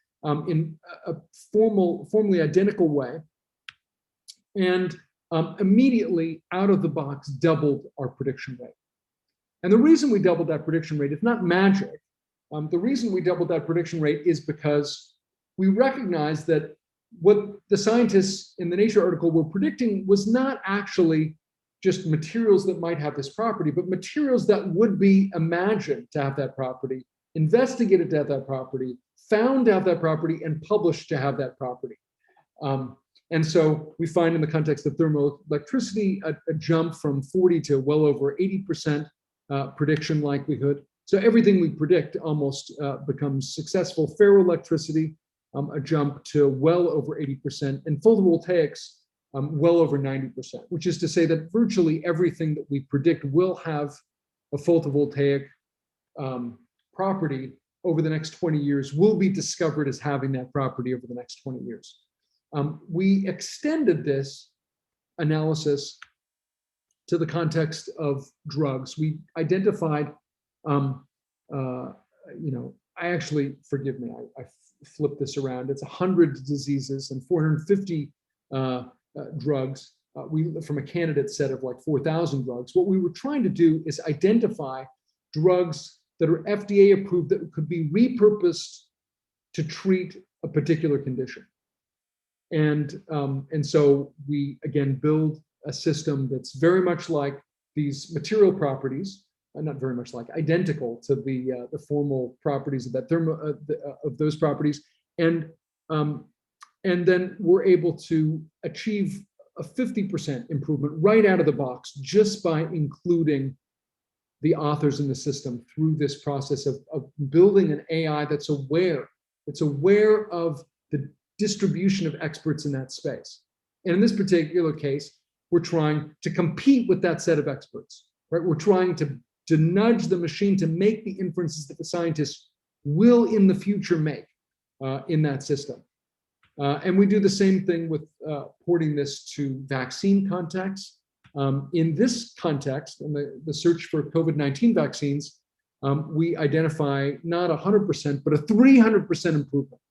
in a formally identical way, and immediately out of the box doubled our prediction rate. And the reason we doubled that prediction rate, it's not magic. The reason we doubled that prediction rate is because we recognized that what the scientists in the Nature article were predicting was not actually just materials that might have this property, but materials that would be imagined to have that property, investigated to have that property, found to have that property, and published to have that property. And so we find in the context of thermoelectricity a jump from 40 to well over 80% prediction likelihood. So everything we predict almost becomes successful. Ferroelectricity, a jump to well over 80%, and photovoltaics, well over 90%, which is to say that virtually everything that we predict will have a photovoltaic property over the next 20 years, will be discovered as having that property over the next 20 years. We extended this analysis to the context of drugs. We identified, I actually, forgive me, I flipped this around. It's 100 diseases and 450 drugs from a candidate set of like 4,000 drugs. What we were trying to do is identify drugs that are FDA approved that could be repurposed to treat a particular condition. And so we, again, build a system that's very much like these material properties, not very much like, identical to the formal properties of that of those properties, and then we're able to achieve a 50% improvement right out of the box just by including the authors in the system through this process of building an AI that's aware. It's aware of the distribution of experts in that space. And in this particular case, we're trying to compete with that set of experts, right? We're trying to nudge the machine to make the inferences that the scientists will in the future make in that system. And we do the same thing with porting this to vaccine contexts. In this context, in the search for COVID-19 vaccines, we identify not 100%, but a 300% improvement.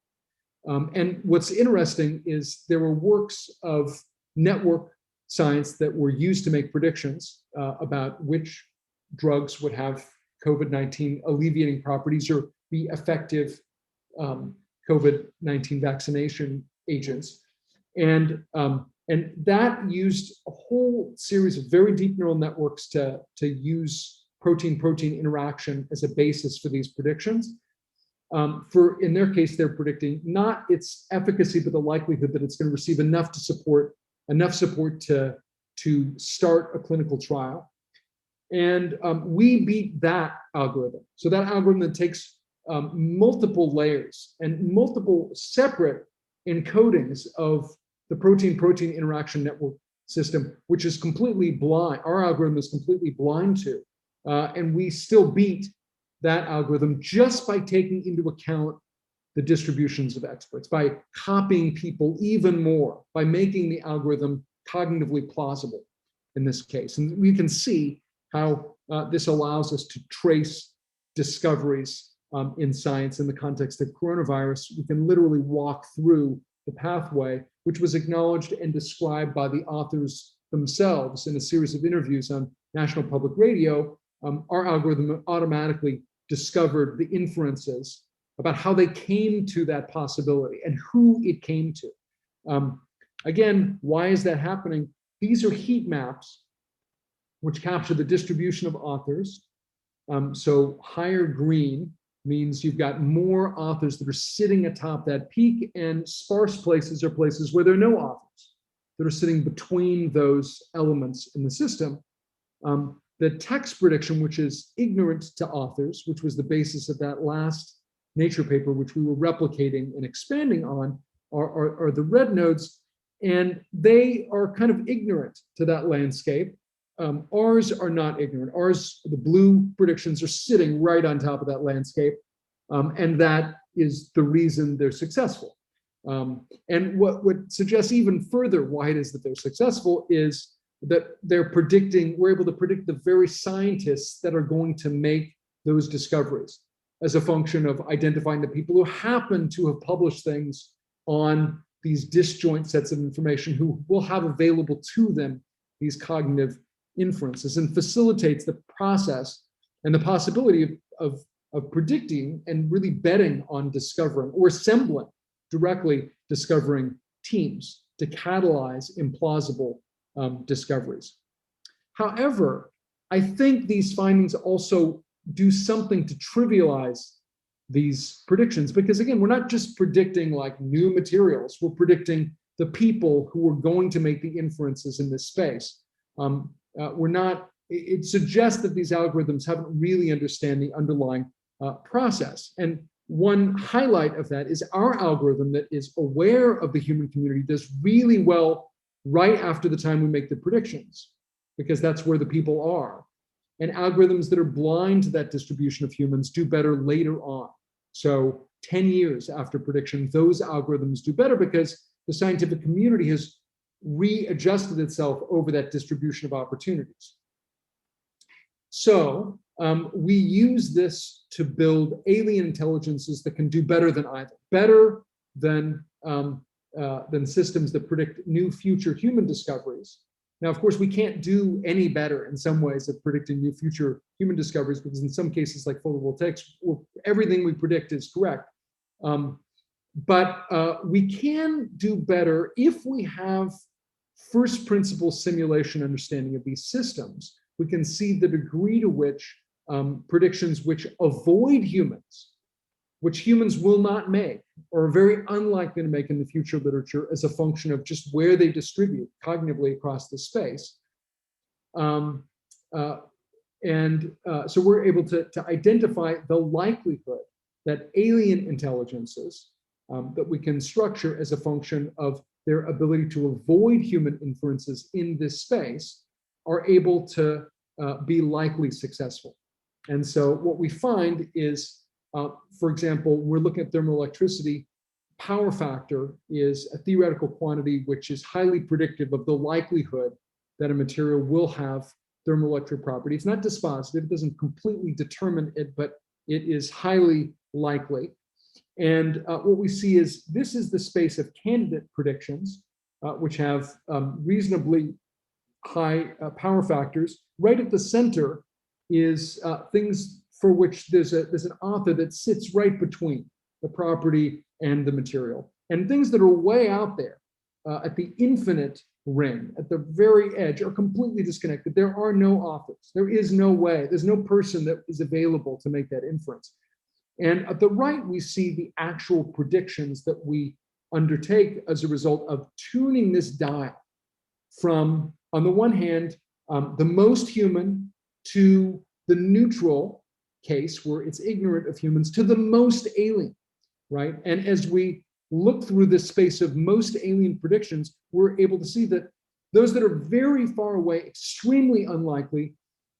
And what's interesting is there were works of network science that were used to make predictions about which drugs would have COVID-19 alleviating properties or be effective COVID-19 vaccination agents. And that used a whole series of very deep neural networks to use protein-protein interaction as a basis for these predictions. In their case, they're predicting not its efficacy, but the likelihood that it's going to receive enough support to start a clinical trial. And we beat that algorithm. So that algorithm that takes multiple layers and multiple separate encodings of the protein-protein interaction network system, which is completely blind. Our algorithm is completely blind to, and we still beat that algorithm just by taking into account the distributions of experts, by copying people even more, by making the algorithm cognitively plausible in this case. And we can see how this allows us to trace discoveries in science in the context of coronavirus, we can literally walk through the pathway, which was acknowledged and described by the authors themselves in a series of interviews on National Public Radio. Our algorithm automatically discovered the inferences about how they came to that possibility and who it came to. Again, why is that happening? These are heat maps which capture the distribution of authors. So higher green means you've got more authors that are sitting atop that peak, and sparse places are places where there are no authors that are sitting between those elements in the system. The text prediction, which is ignorant to authors, which was the basis of that last Nature paper, which we were replicating and expanding on, are the red nodes, and they are kind of ignorant to that landscape. Ours are not ignorant. Ours, the blue predictions, are sitting right on top of that landscape, and that is the reason they're successful. And what suggests even further why it is that they're successful is that we're able to predict the very scientists that are going to make those discoveries as a function of identifying the people who happen to have published things on these disjoint sets of information, who will have available to them these cognitive inferences, and facilitates the process and the possibility of predicting and really betting on discovering or assembling, directly discovering teams to catalyze implausible discoveries. However, I think these findings also do something to trivialize these predictions, because again, we're not just predicting like new materials, we're predicting the people who are going to make the inferences in this space. It suggests that these algorithms haven't really understand the underlying process. And one highlight of that is our algorithm that is aware of the human community does really well right after the time we make the predictions, because that's where the people are. And algorithms that are blind to that distribution of humans do better later on. So 10 years after prediction, those algorithms do better because the scientific community has readjusted itself over that distribution of opportunities. So we use this to build alien intelligences that can do better than either, better than systems that predict new future human discoveries. Now, of course, we can't do any better in some ways at predicting new future human discoveries, because in some cases like photovoltaics, everything we predict is correct. But we can do better if we have first principle simulation understanding of these systems. We can see the degree to which predictions which avoid humans, which humans will not make, or are very unlikely to make in the future literature as a function of just where they distribute cognitively across the space. So we're able to identify the likelihood that alien intelligences that we can structure as a function of their ability to avoid human inferences in this space are able to be likely successful. And so what we find is, for example, we're looking at thermal electricity. Power factor is a theoretical quantity which is highly predictive of the likelihood that a material will have thermoelectric property. It's not dispositive, it doesn't completely determine it, but it is highly likely. And what we see is this is the space of candidate predictions, which have reasonably high power factors. Right at the center is things for which there's an author that sits right between the property and the material. And things that are way out there at the infinite ring, at the very edge, are completely disconnected. There are no authors. There is no way. There's no person that is available to make that inference. And at the right, we see the actual predictions that we undertake as a result of tuning this dial from, on the one hand, the most human to the neutral case where it's ignorant of humans to the most alien, right? And as we look through this space of most alien predictions, we're able to see that those that are very far away, extremely unlikely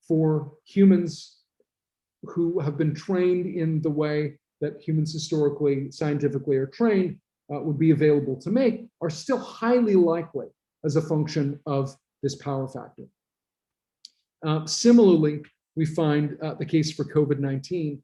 for humans who have been trained in the way that humans historically, scientifically are trained, would be available to make, are still highly likely as a function of this power factor. Similarly, we find the case for COVID-19.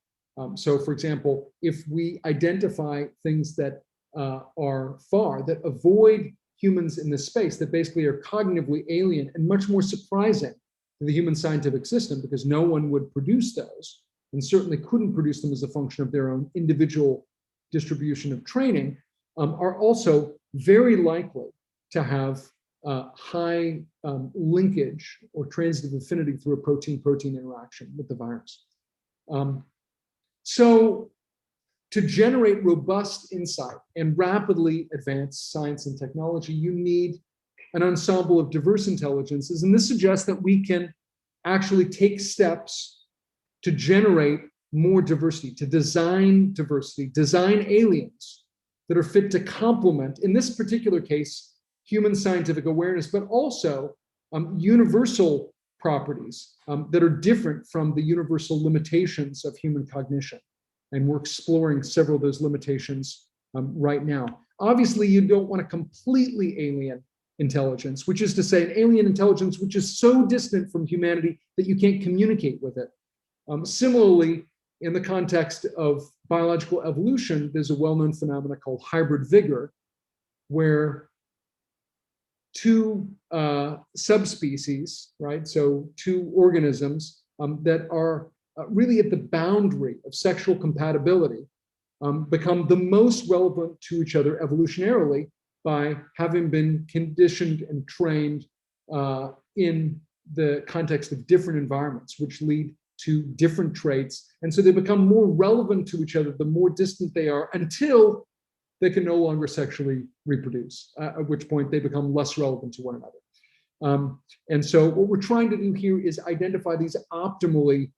So for example, if we identify things that that avoid humans in this space, that basically are cognitively alien and much more surprising to the human scientific system, because no one would produce those, and certainly couldn't produce them as a function of their own individual distribution of training, are also very likely to have high linkage or transitive affinity through a protein-protein interaction with the virus. So to generate robust insight and rapidly advance science and technology, you need an ensemble of diverse intelligences. And this suggests that we can actually take steps to generate more diversity, to design diversity, design aliens that are fit to complement, in this particular case, human scientific awareness, but also universal properties that are different from the universal limitations of human cognition. And we're exploring several of those limitations right now. Obviously, you don't want a completely alien intelligence, which is to say an alien intelligence which is so distant from humanity that you can't communicate with it. Similarly, in the context of biological evolution, there's a well-known phenomenon called hybrid vigor, where two subspecies, right? So two organisms that are really at the boundary of sexual compatibility become the most relevant to each other evolutionarily by having been conditioned and trained in the context of different environments, which lead to different traits. And so they become more relevant to each other the more distant they are, until they can no longer sexually reproduce, at which point they become less relevant to one another. And so what we're trying to do here is identify these optimally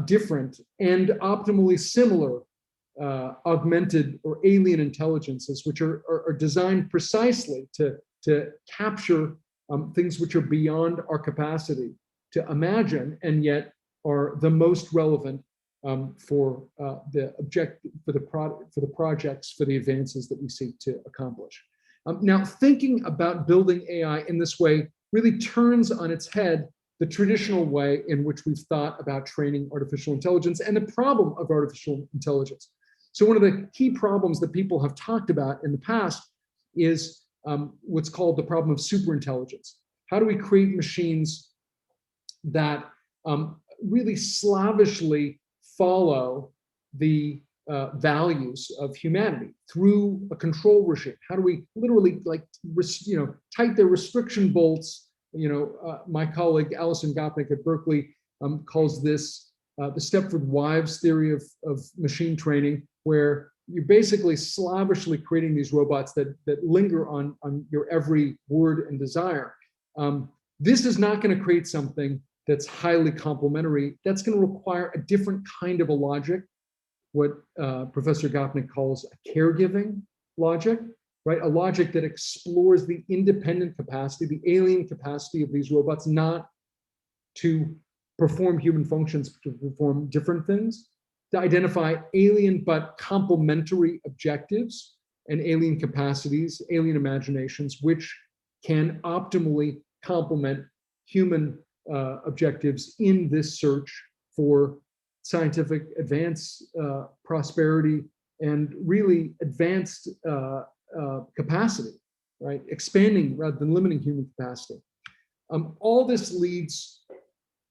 different and optimally similar augmented or alien intelligences, which are designed precisely to capture things which are beyond our capacity to imagine, and yet are the most relevant for the projects, for the advances that we seek to accomplish. Now, thinking about building AI in this way really turns on its head the traditional way in which we've thought about training artificial intelligence and the problem of artificial intelligence. So one of the key problems that people have talked about in the past is what's called the problem of superintelligence. How do we create machines that really slavishly follow the values of humanity through a control regime? How do we literally, tight their restriction bolts? My colleague Alison Gopnik at Berkeley calls this the Stepford-Wives theory of machine training, where you're basically slavishly creating these robots that linger on your every word and desire. This is not going to create something that's highly complementary. That's going to require a different kind of a logic, what Professor Gopnik calls a caregiving logic, right? A logic that explores the independent capacity, the alien capacity of these robots, not to perform human functions, but to perform different things, to identify alien but complementary objectives and alien capacities, alien imaginations, which can optimally complement human objectives in this search for scientific advance, prosperity, and really advanced capacity, right? Expanding rather than limiting human capacity. All this leads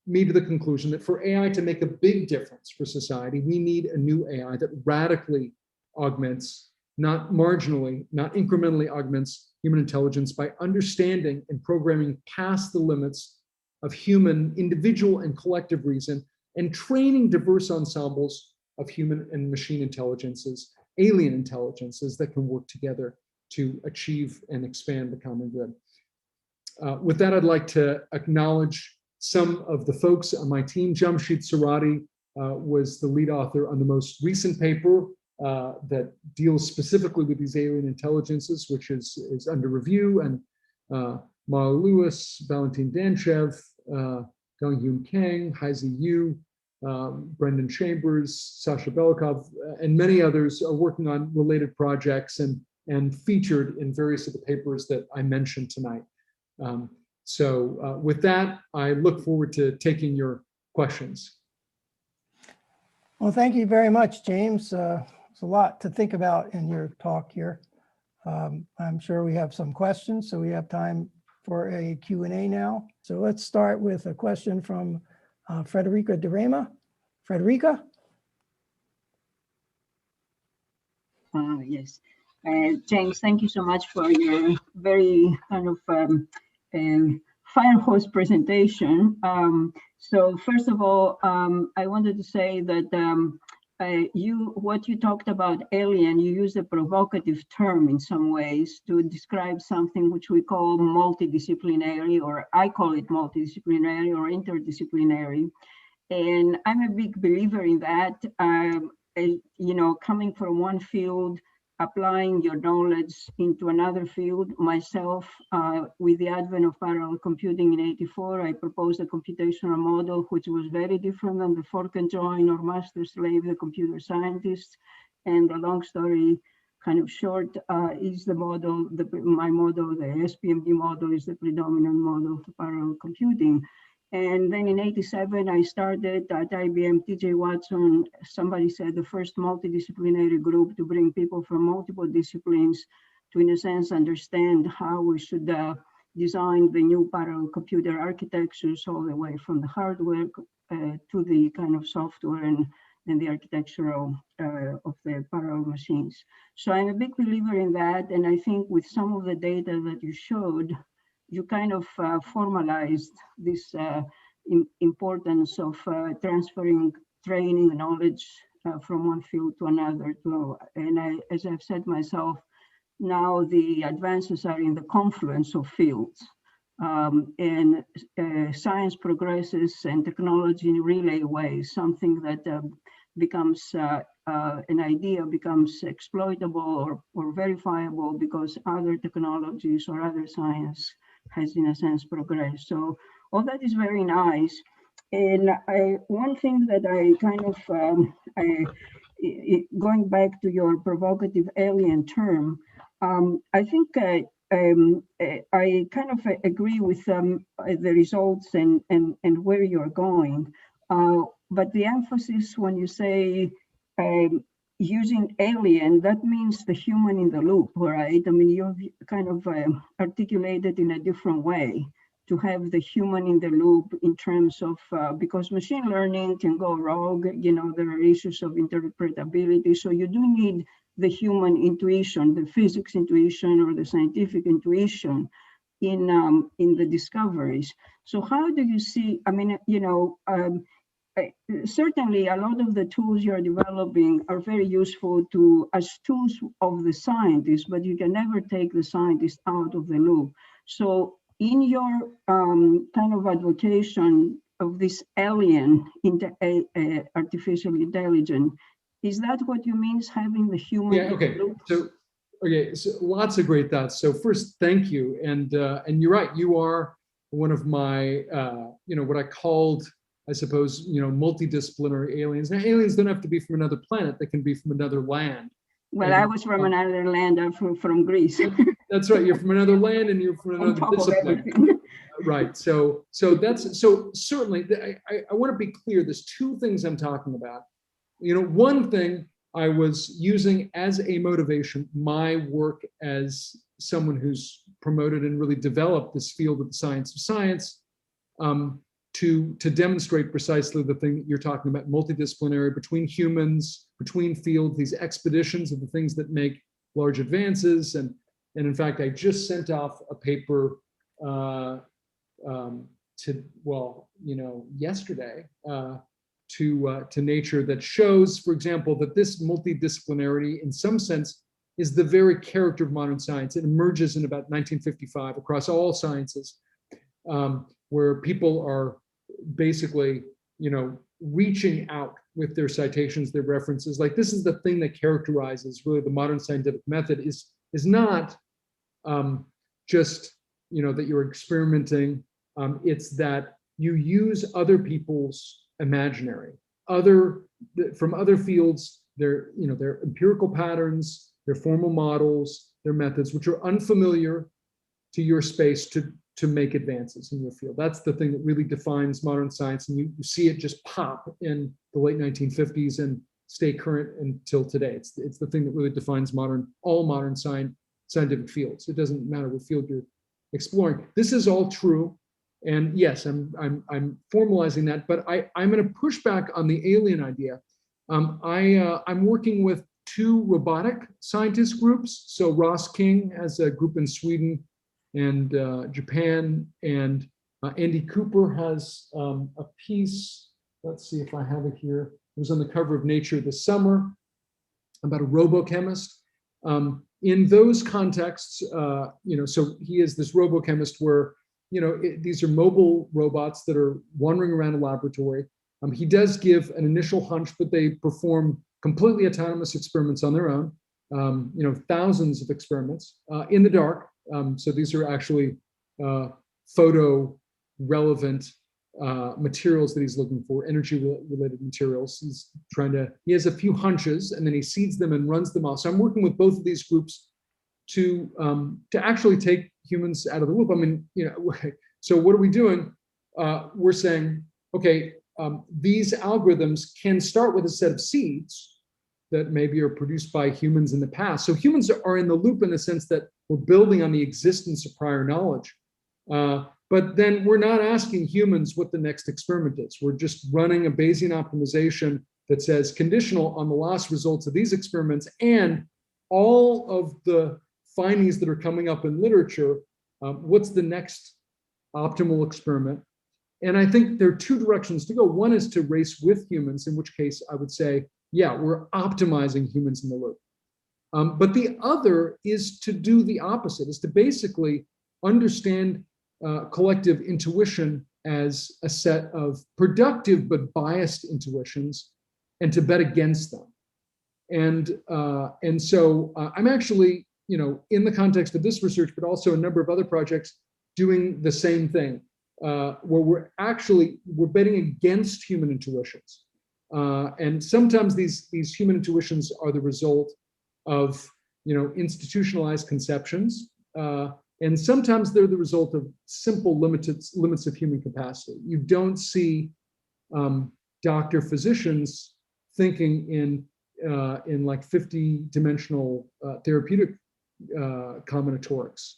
me to the conclusion that for AI to make a big difference for society, we need a new AI that radically augments, not marginally, not incrementally augments human intelligence by understanding and programming past the limits of human individual and collective reason, and training diverse ensembles of human and machine intelligences, alien intelligences that can work together to achieve and expand the common good. With that, I'd like to acknowledge some of the folks on my team. Jamshid Surati was the lead author on the most recent paper that deals specifically with these alien intelligences, which is under review, and Mara Lewis, Valentin Danchev, Gonghyun Kang, Haizi Yu, Brendan Chambers, Sasha Belikov, and many others are working on related projects and featured in various of the papers that I mentioned tonight. With that, I look forward to taking your questions. Well, thank you very much, James. It's a lot to think about in your talk here. I'm sure we have some questions, so we have time for a Q&A now. So let's start with a question from Frederica de Rema. Frederica? Yes. James, thank you so much for your very kind of fire hose presentation. So first of all, I wanted to say that what you talked about alien, you used a provocative term in some ways to describe something which we call multidisciplinary, or I call it multidisciplinary or interdisciplinary. And I'm a big believer in that, you know, coming from one field, applying your knowledge into another field. Myself, with the advent of parallel computing in '84, I proposed a computational model which was very different than the fork and join or master slave, the computer scientists. And the long story kind of short is the model, my model, the SPMD model is the predominant model for parallel computing. And then in '87, I started at IBM, TJ Watson, somebody said the first multidisciplinary group to bring people from multiple disciplines to, in a sense, understand how we should design the new parallel computer architectures all the way from the hardware to the kind of software and the architectural of the parallel machines. So I'm a big believer in that. And I think with some of the data that you showed, you kind of formalized this importance of transferring training knowledge from one field to another. And as I've said myself, now the advances are in the confluence of fields. And science progresses and technology in relay ways, something that becomes an idea becomes exploitable or verifiable because other technologies or other science has, in a sense, progressed. So all that is very nice. And one thing that I kind of, going back to your provocative alien term, I think I kind of agree with the results and where you're going. But the emphasis when you say using alien, that means the human in the loop, right? I mean, you've kind of articulated in a different way to have the human in the loop in terms of, because machine learning can go rogue, you know, there are issues of interpretability. So you do need the human intuition, the physics intuition or the scientific intuition in the discoveries. So how do you see, I mean, you know, certainly a lot of the tools you're developing are very useful to as tools of the scientists, but you can never take the scientist out of the loop. So in your kind of advocation of this alien into artificial intelligence, is that what you mean, having the human? Yeah, okay. So lots of great thoughts. So first, thank you. And you're right, you are one of my, you know, what I called, I suppose, you know, multidisciplinary aliens. Now, aliens don't have to be from another planet. They can be from another land. Well, I was from another land. I'm from Greece. That's right. You're from another land and you're from another discipline. Right. So certainly, I want to be clear. There's two things I'm talking about. You know, one thing I was using as a motivation, my work as someone who's promoted and really developed this field of the science of science, to demonstrate precisely the thing that you're talking about, multidisciplinary, between humans, between fields, these expeditions of the things that make large advances. And in fact, I just sent off a paper yesterday to Nature that shows, for example, that this multidisciplinarity, in some sense, is the very character of modern science. It emerges in about 1955 across all sciences, where people are basically, you know, reaching out with their citations, their references. Like, this is the thing that characterizes really the modern scientific method, is not just, you know, that you're experimenting. It's that you use other people's imaginary, from other fields, their empirical patterns, their formal models, their methods, which are unfamiliar to your space, to to make advances in your field. That's the thing that really defines modern science, and you see it just pop in the late 1950s and stay current until today. It's the thing that really defines all modern scientific fields. It doesn't matter what field you're exploring. This is all true, and yes, I'm formalizing that. But I'm going to push back on the alien idea. I'm working with two robotic scientist groups. So Ross King has a group in Sweden and Japan, and Andy Cooper has a piece. Let's see if I have it here. It was on the cover of Nature this summer about a robochemist. In those contexts, so he is this robochemist where, these are mobile robots that are wandering around a laboratory. He does give an initial hunch, but they perform completely autonomous experiments on their own. Thousands of experiments in the dark. So these are actually photo relevant materials that he's looking for, energy related materials. He has a few hunches and then he seeds them and runs them off. So I'm working with both of these groups to actually take humans out of the loop. So what are we doing? We're saying, okay, these algorithms can start with a set of seeds that maybe are produced by humans in the past. So humans are in the loop in the sense that we're building on the existence of prior knowledge. But then we're not asking humans what the next experiment is. We're just running a Bayesian optimization that says conditional on the last results of these experiments and all of the findings that are coming up in literature, what's the next optimal experiment? And I think there are two directions to go. One is to race with humans, in which case I would say, yeah, we're optimizing humans in the loop. But the other is to do the opposite, is to basically understand collective intuition as a set of productive but biased intuitions and to bet against them. And so I'm actually, in the context of this research, but also a number of other projects, doing the same thing, where we're betting against human intuitions. And sometimes these human intuitions are the result of institutionalized conceptions, and sometimes they're the result of simple limits of human capacity. You don't see doctor physicians thinking in like 50-dimensional therapeutic combinatorics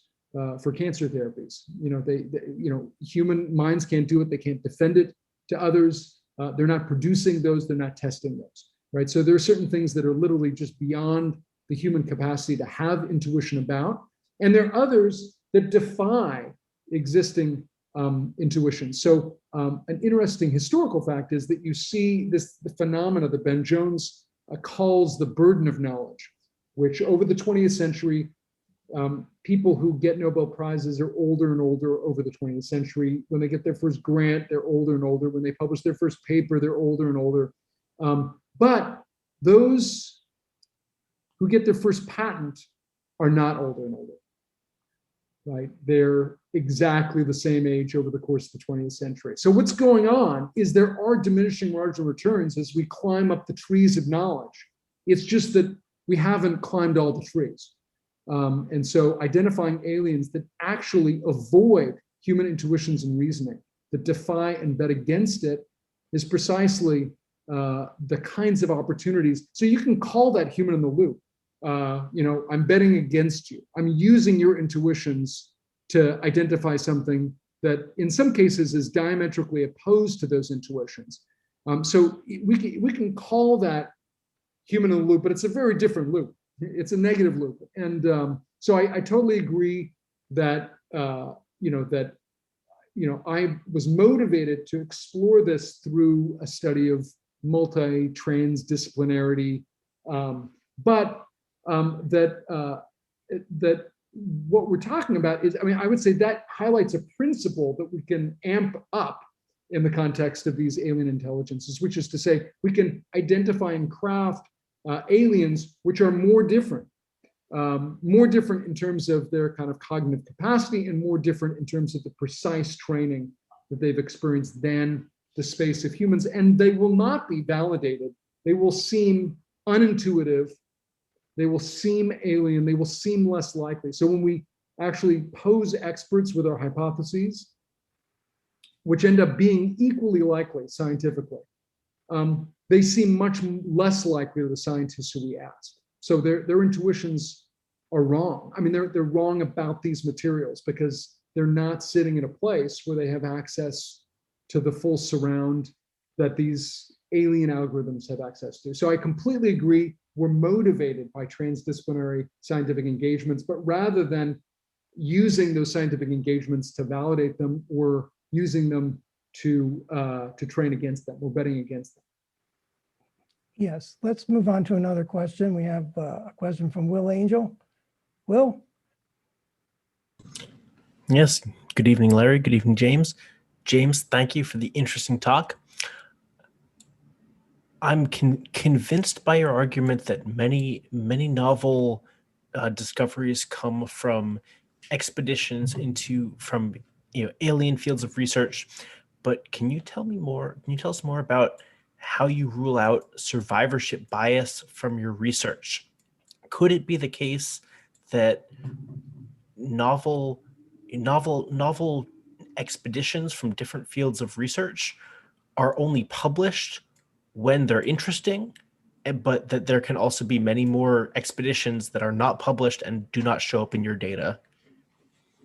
for cancer therapies. Human minds can't do it. They can't defend it to others. They're not producing those. They're not testing those. Right. So there are certain things that are literally just beyond the human capacity to have intuition about, and there are others that defy existing intuition. So an interesting historical fact is that you see the phenomena that Ben Jones calls the burden of knowledge, which over the 20th century, people who get Nobel Prizes are older and older over the 20th century. When they get their first grant, they're older and older. When they publish their first paper, they're older and older. But those who get their first patent are not older and older, right? They're exactly the same age over the course of the 20th century. So what's going on is there are diminishing marginal returns as we climb up the trees of knowledge. It's just that we haven't climbed all the trees. And so identifying aliens that actually avoid human intuitions and reasoning, that defy and bet against it, is precisely the kinds of opportunities. So you can call that human in the loop. I'm betting against you. I'm using your intuitions to identify something that in some cases is diametrically opposed to those intuitions. So we can call that human in the loop, but it's a very different loop. It's a negative loop. And so I totally agree that, I was motivated to explore this through a study of multi-transdisciplinarity, but that what we're talking about is, I would say that highlights a principle that we can amp up in the context of these alien intelligences, which is to say we can identify and craft aliens which are more different in terms of their kind of cognitive capacity and more different in terms of the precise training that they've experienced than the space of humans. And they will not be validated. They will seem unintuitive. They will seem alien. They will seem less likely. So when we actually pose experts with our hypotheses, which end up being equally likely scientifically, they seem much less likely to the scientists who we asked. So their intuitions are wrong. I mean, they're wrong about these materials because they're not sitting in a place where they have access to the full surround that these alien algorithms have access to. So I completely agree. We're motivated by transdisciplinary scientific engagements, but rather than using those scientific engagements to validate them, we're using them to train against them. We're betting against them. Yes, let's move on to another question. We have a question from Will Angel. Will? Yes, good evening, Larry. Good evening, James. James, thank you for the interesting talk. I'm convinced by your argument that many novel discoveries come from expeditions from alien fields of research. But can you tell us more about how you rule out survivorship bias from your research? Could it be the case that novel expeditions from different fields of research are only published when they're interesting, but that there can also be many more expeditions that are not published and do not show up in your data?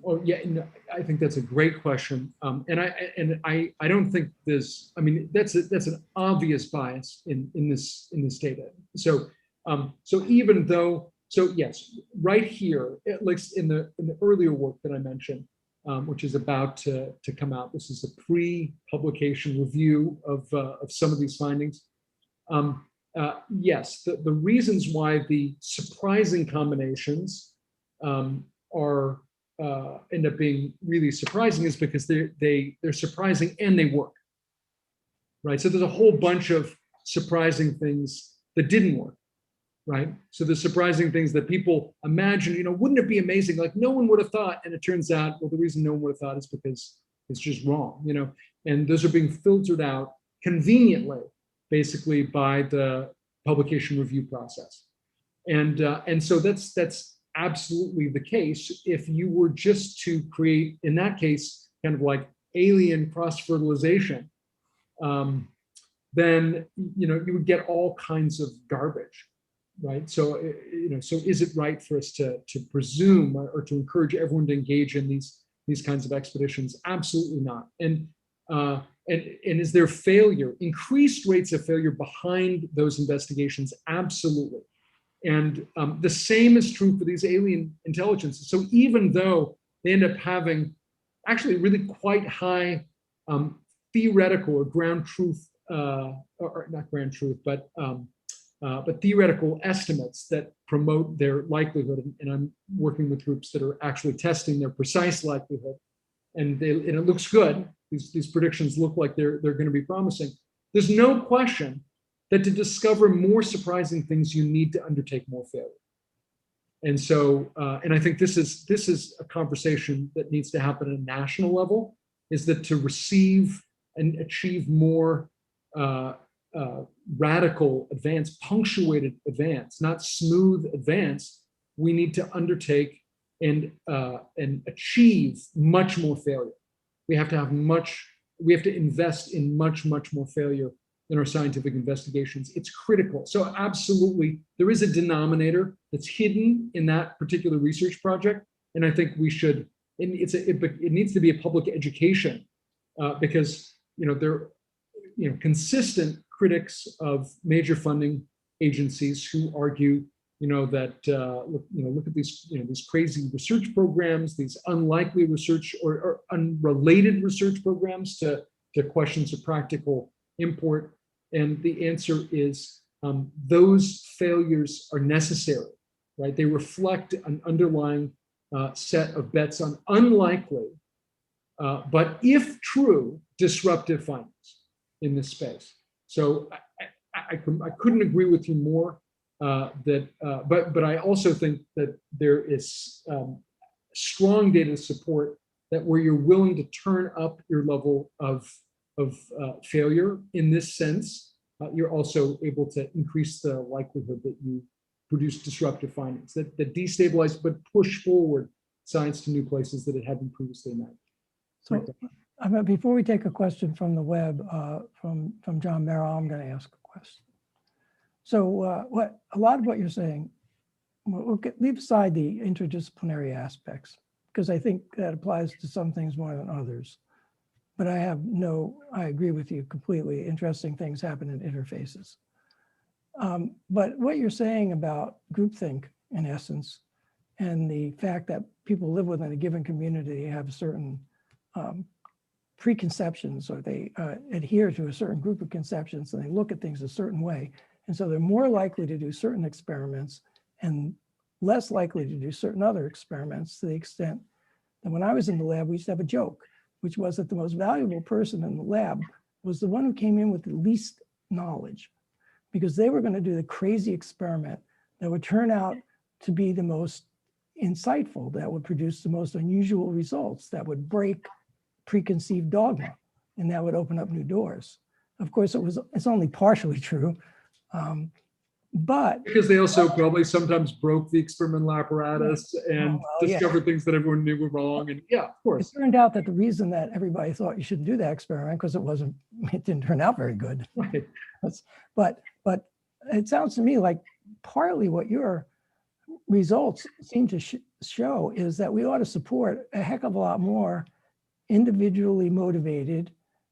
Well, yeah, no, I think that's a great question, and I don't think there's. I mean, that's an obvious bias in this data. So even though, yes, right here, like in the earlier work that I mentioned, which is about to come out. This is a pre-publication review of some of these findings. Yes, the reasons why the surprising combinations are end up being really surprising is because they're surprising and they work, right? So there's a whole bunch of surprising things that didn't work, right? So the surprising things that people imagine, wouldn't it be amazing? Like no one would have thought, and it turns out, well, the reason no one would have thought is because it's just wrong, and those are being filtered out conveniently, basically by the publication review process. And so that's absolutely the case. If you were just to create, in that case, kind of like alien cross-fertilization, then you would get all kinds of garbage, right? So so is it right for us to presume or to encourage everyone to engage in these kinds of expeditions? Absolutely not. And is there failure, increased rates of failure behind those investigations? Absolutely. And the same is true for these alien intelligences. So even though they end up having actually really quite high theoretical or ground truth, or not ground truth, but theoretical estimates that promote their likelihood, and I'm working with groups that are actually testing their precise likelihood, and it looks good. These predictions look like they're going to be promising. There's no question that to discover more surprising things, you need to undertake more failure. And so, and I think this is a conversation that needs to happen at a national level, is that to receive and achieve more radical advance, punctuated advance, not smooth advance, we need to undertake and achieve much more failure. We have to invest in much more failure in our scientific investigations. It's critical. So absolutely, there is a denominator that's hidden in that particular research project. And I think we should, it needs to be a public education because, there are consistent critics of major funding agencies who argue, that look at these crazy research programs, these unlikely research or unrelated research programs to questions of practical import. And the answer is those failures are necessary, right? They reflect an underlying set of bets on unlikely, but if true, disruptive findings in this space. So I couldn't agree with you more. But I also think that there is strong data to support that where you're willing to turn up your level of failure in this sense, you're also able to increase the likelihood that you produce disruptive findings that destabilize but push forward science to new places that it hadn't previously met. So before we take a question from the web, from John Merrill, I'm going to ask a question. So a lot of what you're saying, leave aside the interdisciplinary aspects, because I think that applies to some things more than others. But I agree with you completely. Interesting things happen in interfaces. But what you're saying about groupthink, in essence, and the fact that people live within a given community have certain preconceptions, or they adhere to a certain group of conceptions, and they look at things a certain way. And so they're more likely to do certain experiments and less likely to do certain other experiments, to the extent that when I was in the lab, we used to have a joke, which was that the most valuable person in the lab was the one who came in with the least knowledge, because they were going to do the crazy experiment that would turn out to be the most insightful, that would produce the most unusual results, that would break preconceived dogma, and that would open up new doors. Of course, it's only partially true, but because they also probably sometimes broke the experimental apparatus and discovered things that everyone knew were wrong. And yeah, of course. It turned out that the reason that everybody thought you shouldn't do that experiment, because it didn't turn out very good. Right. But it sounds to me like partly what your results seem to show is that we ought to support a heck of a lot more individually motivated,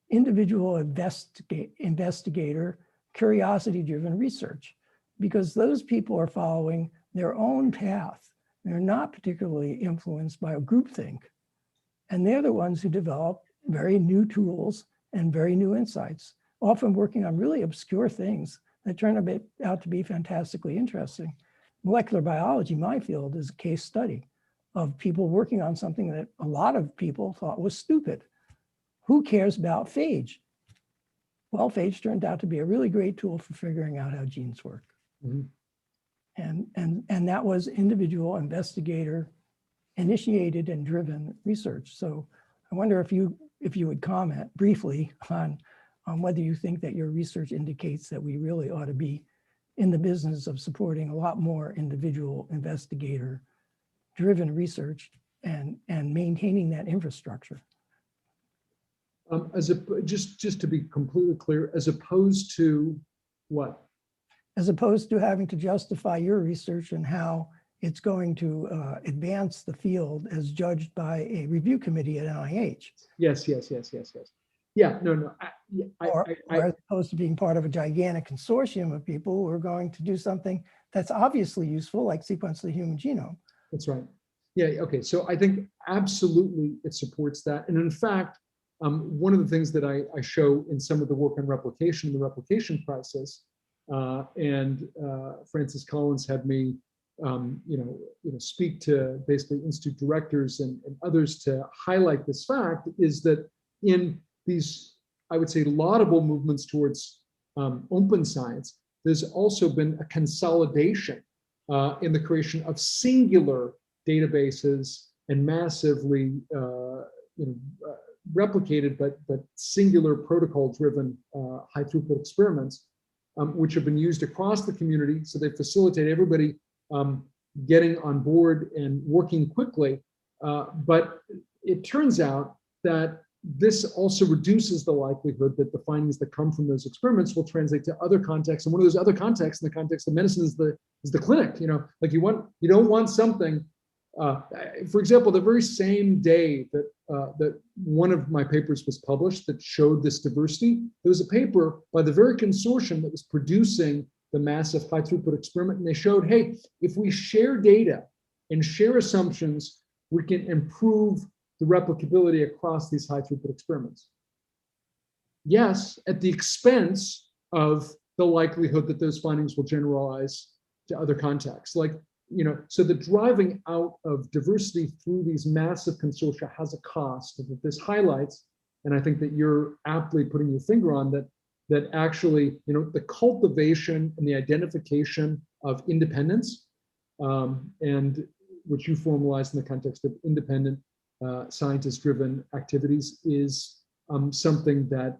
individual investigator, curiosity-driven research, because those people are following their own path. They're not particularly influenced by groupthink. And they're the ones who develop very new tools and very new insights, often working on really obscure things that turn out to be fantastically interesting. Molecular biology, my field, is a case study of people working on something that a lot of people thought was stupid. Who cares about phage? Well, phage turned out to be a really great tool for figuring out how genes work. Mm-hmm. And that was individual investigator initiated and driven research. So I wonder if you would comment briefly on whether you think that your research indicates that we really ought to be in the business of supporting a lot more individual investigator driven research and maintaining that infrastructure. Just to be completely clear, as opposed to what? As opposed to having to justify your research and how it's going to advance the field as judged by a review committee at NIH. Yes. Yeah, no. Or as opposed to being part of a gigantic consortium of people who are going to do something that's obviously useful, like sequence the human genome. That's right. Yeah, okay. So I think absolutely it supports that. And in fact, one of the things that I show in some of the work on replication, the replication crisis, and Francis Collins had me, speak to basically institute directors and others to highlight this fact, is that in these, I would say, laudable movements towards open science, there's also been a consolidation in the creation of singular databases and massively replicated but singular protocol-driven high throughput experiments, which have been used across the community. So they facilitate everybody getting on board and working quickly. But it turns out that this also reduces the likelihood that the findings that come from those experiments will translate to other contexts. And one of those other contexts in the context of medicine is the clinic. Like you don't want something. For example, the very same day that one of my papers was published that showed this diversity, there was a paper by the very consortium that was producing the massive high throughput experiment, and they showed, hey, if we share data and share assumptions, we can improve the replicability across these high throughput experiments. Yes, at the expense of the likelihood that those findings will generalize to other contexts. So the driving out of diversity through these massive consortia has a cost that this highlights, and I think that you're aptly putting your finger on that actually, the cultivation and the identification of independence, and which you formalized in the context of independent scientist-driven activities, is something that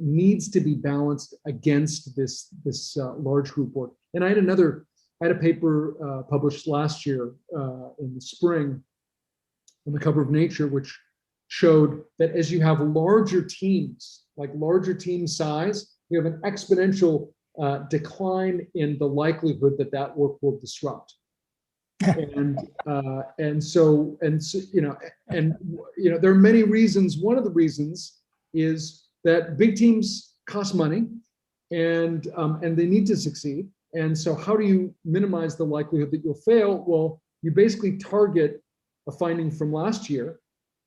needs to be balanced against this large group work. And I had a paper published last year in the spring on the cover of Nature, which showed that as you have larger teams, like larger team size, you have an exponential decline in the likelihood that that work will disrupt. And so there are many reasons. One of the reasons is that big teams cost money, and they need to succeed. And so, how do you minimize the likelihood that you'll fail? Well, you basically target a finding from last year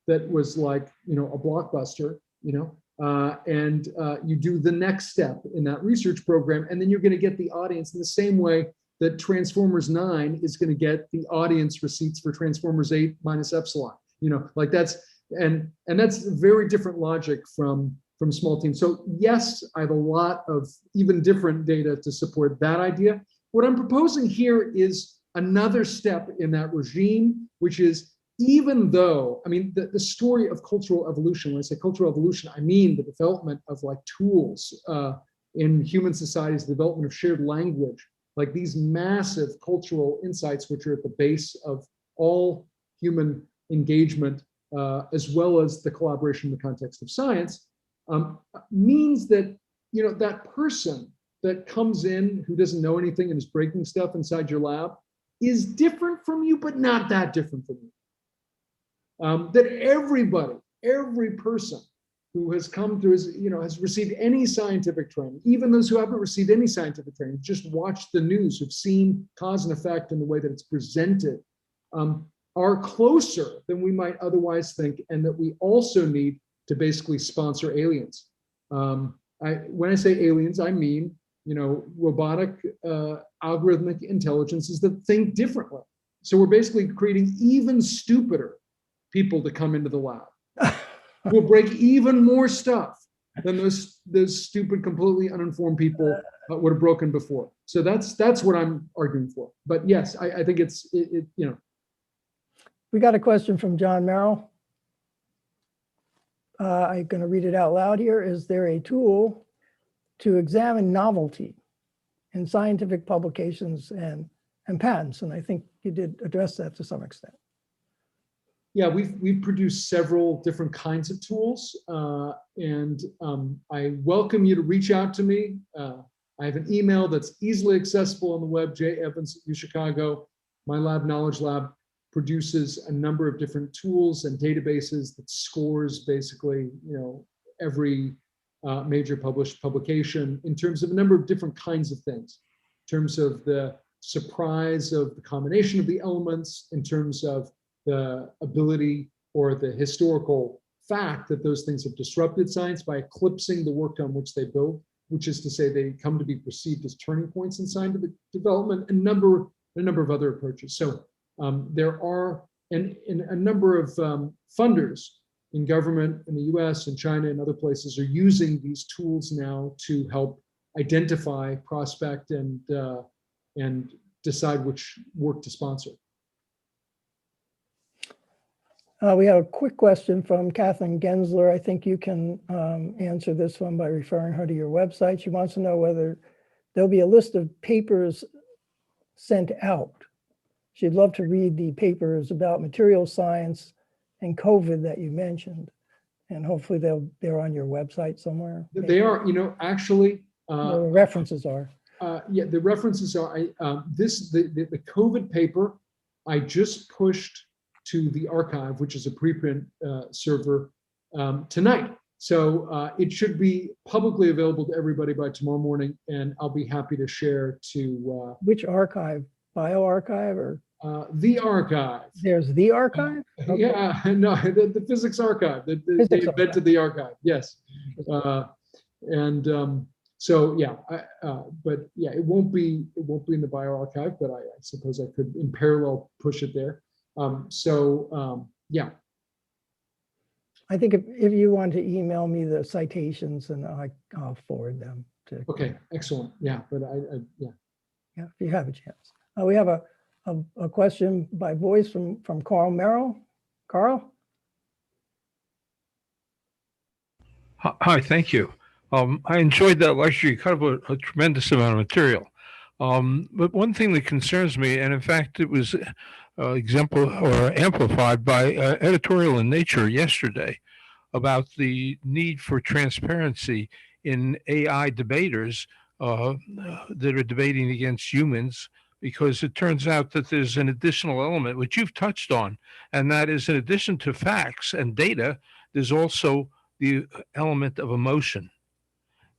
that was like a blockbuster, and you do the next step in that research program, and then you're going to get the audience in the same way that Transformers 9 is going to get the audience receipts for Transformers 8 minus epsilon. Like that's very different logic from small teams. So yes, I have a lot of even different data to support that idea. What I'm proposing here is another step in that regime, which is, even though, the story of cultural evolution, when I say cultural evolution, I mean the development of like tools in human societies, the development of shared language, like these massive cultural insights, which are at the base of all human engagement, as well as the collaboration in the context of science, means that, that person that comes in who doesn't know anything and is breaking stuff inside your lab is different from you, but not that different from you. That every person who has come through, has received any scientific training, even those who haven't received any scientific training, just watched the news, who've seen cause and effect in the way that it's presented, are closer than we might otherwise think, and that we also need to basically sponsor aliens. When I say aliens, I mean, robotic algorithmic intelligences that think differently. So we're basically creating even stupider people to come into the lab. We'll break even more stuff than those stupid, completely uninformed people would have broken before. So that's what I'm arguing for. But yes, I think it's. We got a question from John Merrill. I'm going to read it out loud here. Is there a tool to examine novelty in scientific publications and patents? And I think you did address that to some extent. Yeah, we've produced several different kinds of tools, and I welcome you to reach out to me. I have an email that's easily accessible on the web, jevans@UChicago. My lab, Knowledge Lab, produces a number of different tools and databases that scores basically, every major published publication in terms of a number of different kinds of things, in terms of the surprise of the combination of the elements, in terms of the ability or the historical fact that those things have disrupted science by eclipsing the work on which they build, which is to say they come to be perceived as turning points in scientific development, and a number of other approaches. So there are a number of funders in government in the US and China and other places are using these tools now to help identify, prospect, and decide which work to sponsor. We have a quick question from Catherine Gensler. I think you can answer this one by referring her to your website. She wants to know whether there'll be a list of papers sent out. She'd love to read the papers about material science and COVID that you mentioned, and hopefully they're on your website somewhere. They are, actually. The references are. Yeah, the references are. The COVID paper I just pushed to the archive, which is a preprint server, tonight. So it should be publicly available to everybody by tomorrow morning, and I'll be happy to share to. Which archive? BioArchive or? The archive. There's the archive? Okay. Yeah, no, the physics archive. They invented the archive. Yes, so yeah, but yeah, it won't be in the BioArchive, but I suppose I could in parallel push it there. Yeah. I think if you want to email me the citations, and I'll forward them to. Okay, excellent. Yeah, but yeah. Yeah, if you have a chance. We have a question by voice from Carl Merrill. Carl? Hi, thank you. I enjoyed that lecture. You covered a tremendous amount of material. But one thing that concerns me, and in fact, it was amplified by editorial in Nature yesterday about the need for transparency in AI debaters that are debating against humans, because it turns out that there's an additional element which you've touched on, and that is, in addition to facts and data, there's also the element of emotion.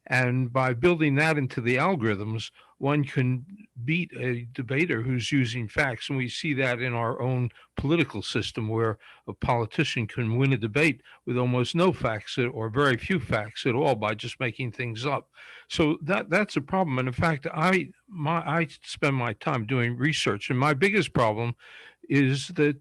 And by building that into the algorithms, one can beat a debater who's using facts. And we see that in our own political system, where a politician can win a debate with almost no facts or very few facts at all by just making things up. So that's a problem. And in fact, I spend my time doing research, and my biggest problem is that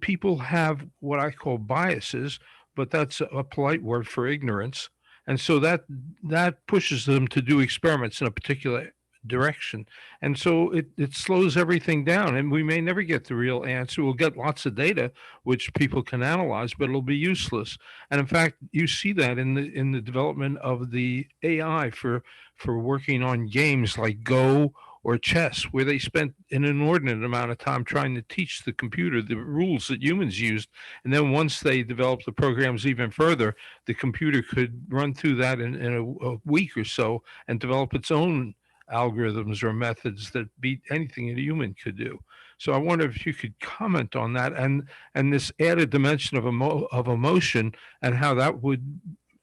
people have what I call biases, but that's a polite word for ignorance. And so that pushes them to do experiments in a particular direction. And so it slows everything down, and we may never get the real answer. We'll get lots of data which people can analyze, but it'll be useless. And in fact, you see that in the development of the AI for working on games like Go or chess, where they spent an inordinate amount of time trying to teach the computer the rules that humans used. And then once they developed the programs even further, the computer could run through that in a week or so and develop its own algorithms or methods that beat anything a human could do. So I wonder if you could comment on that and this added dimension of emotion, and how that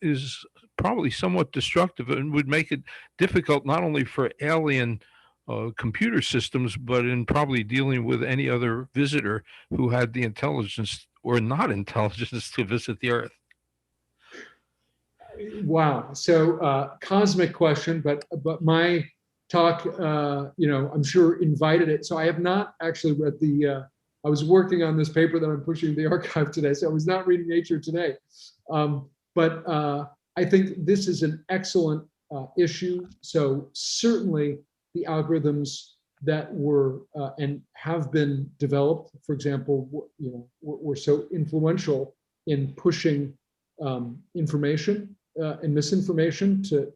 is probably somewhat destructive and would make it difficult not only for alien computer systems, but in probably dealing with any other visitor who had the intelligence or not intelligence to visit the Earth. Wow. So cosmic question, but my talk, I'm sure invited it. So I have not actually read I was working on this paper that I'm pushing to the archive today, so I was not reading Nature today. But I think this is an excellent issue. So certainly the algorithms that were and have been developed, for example, were so influential in pushing information and misinformation to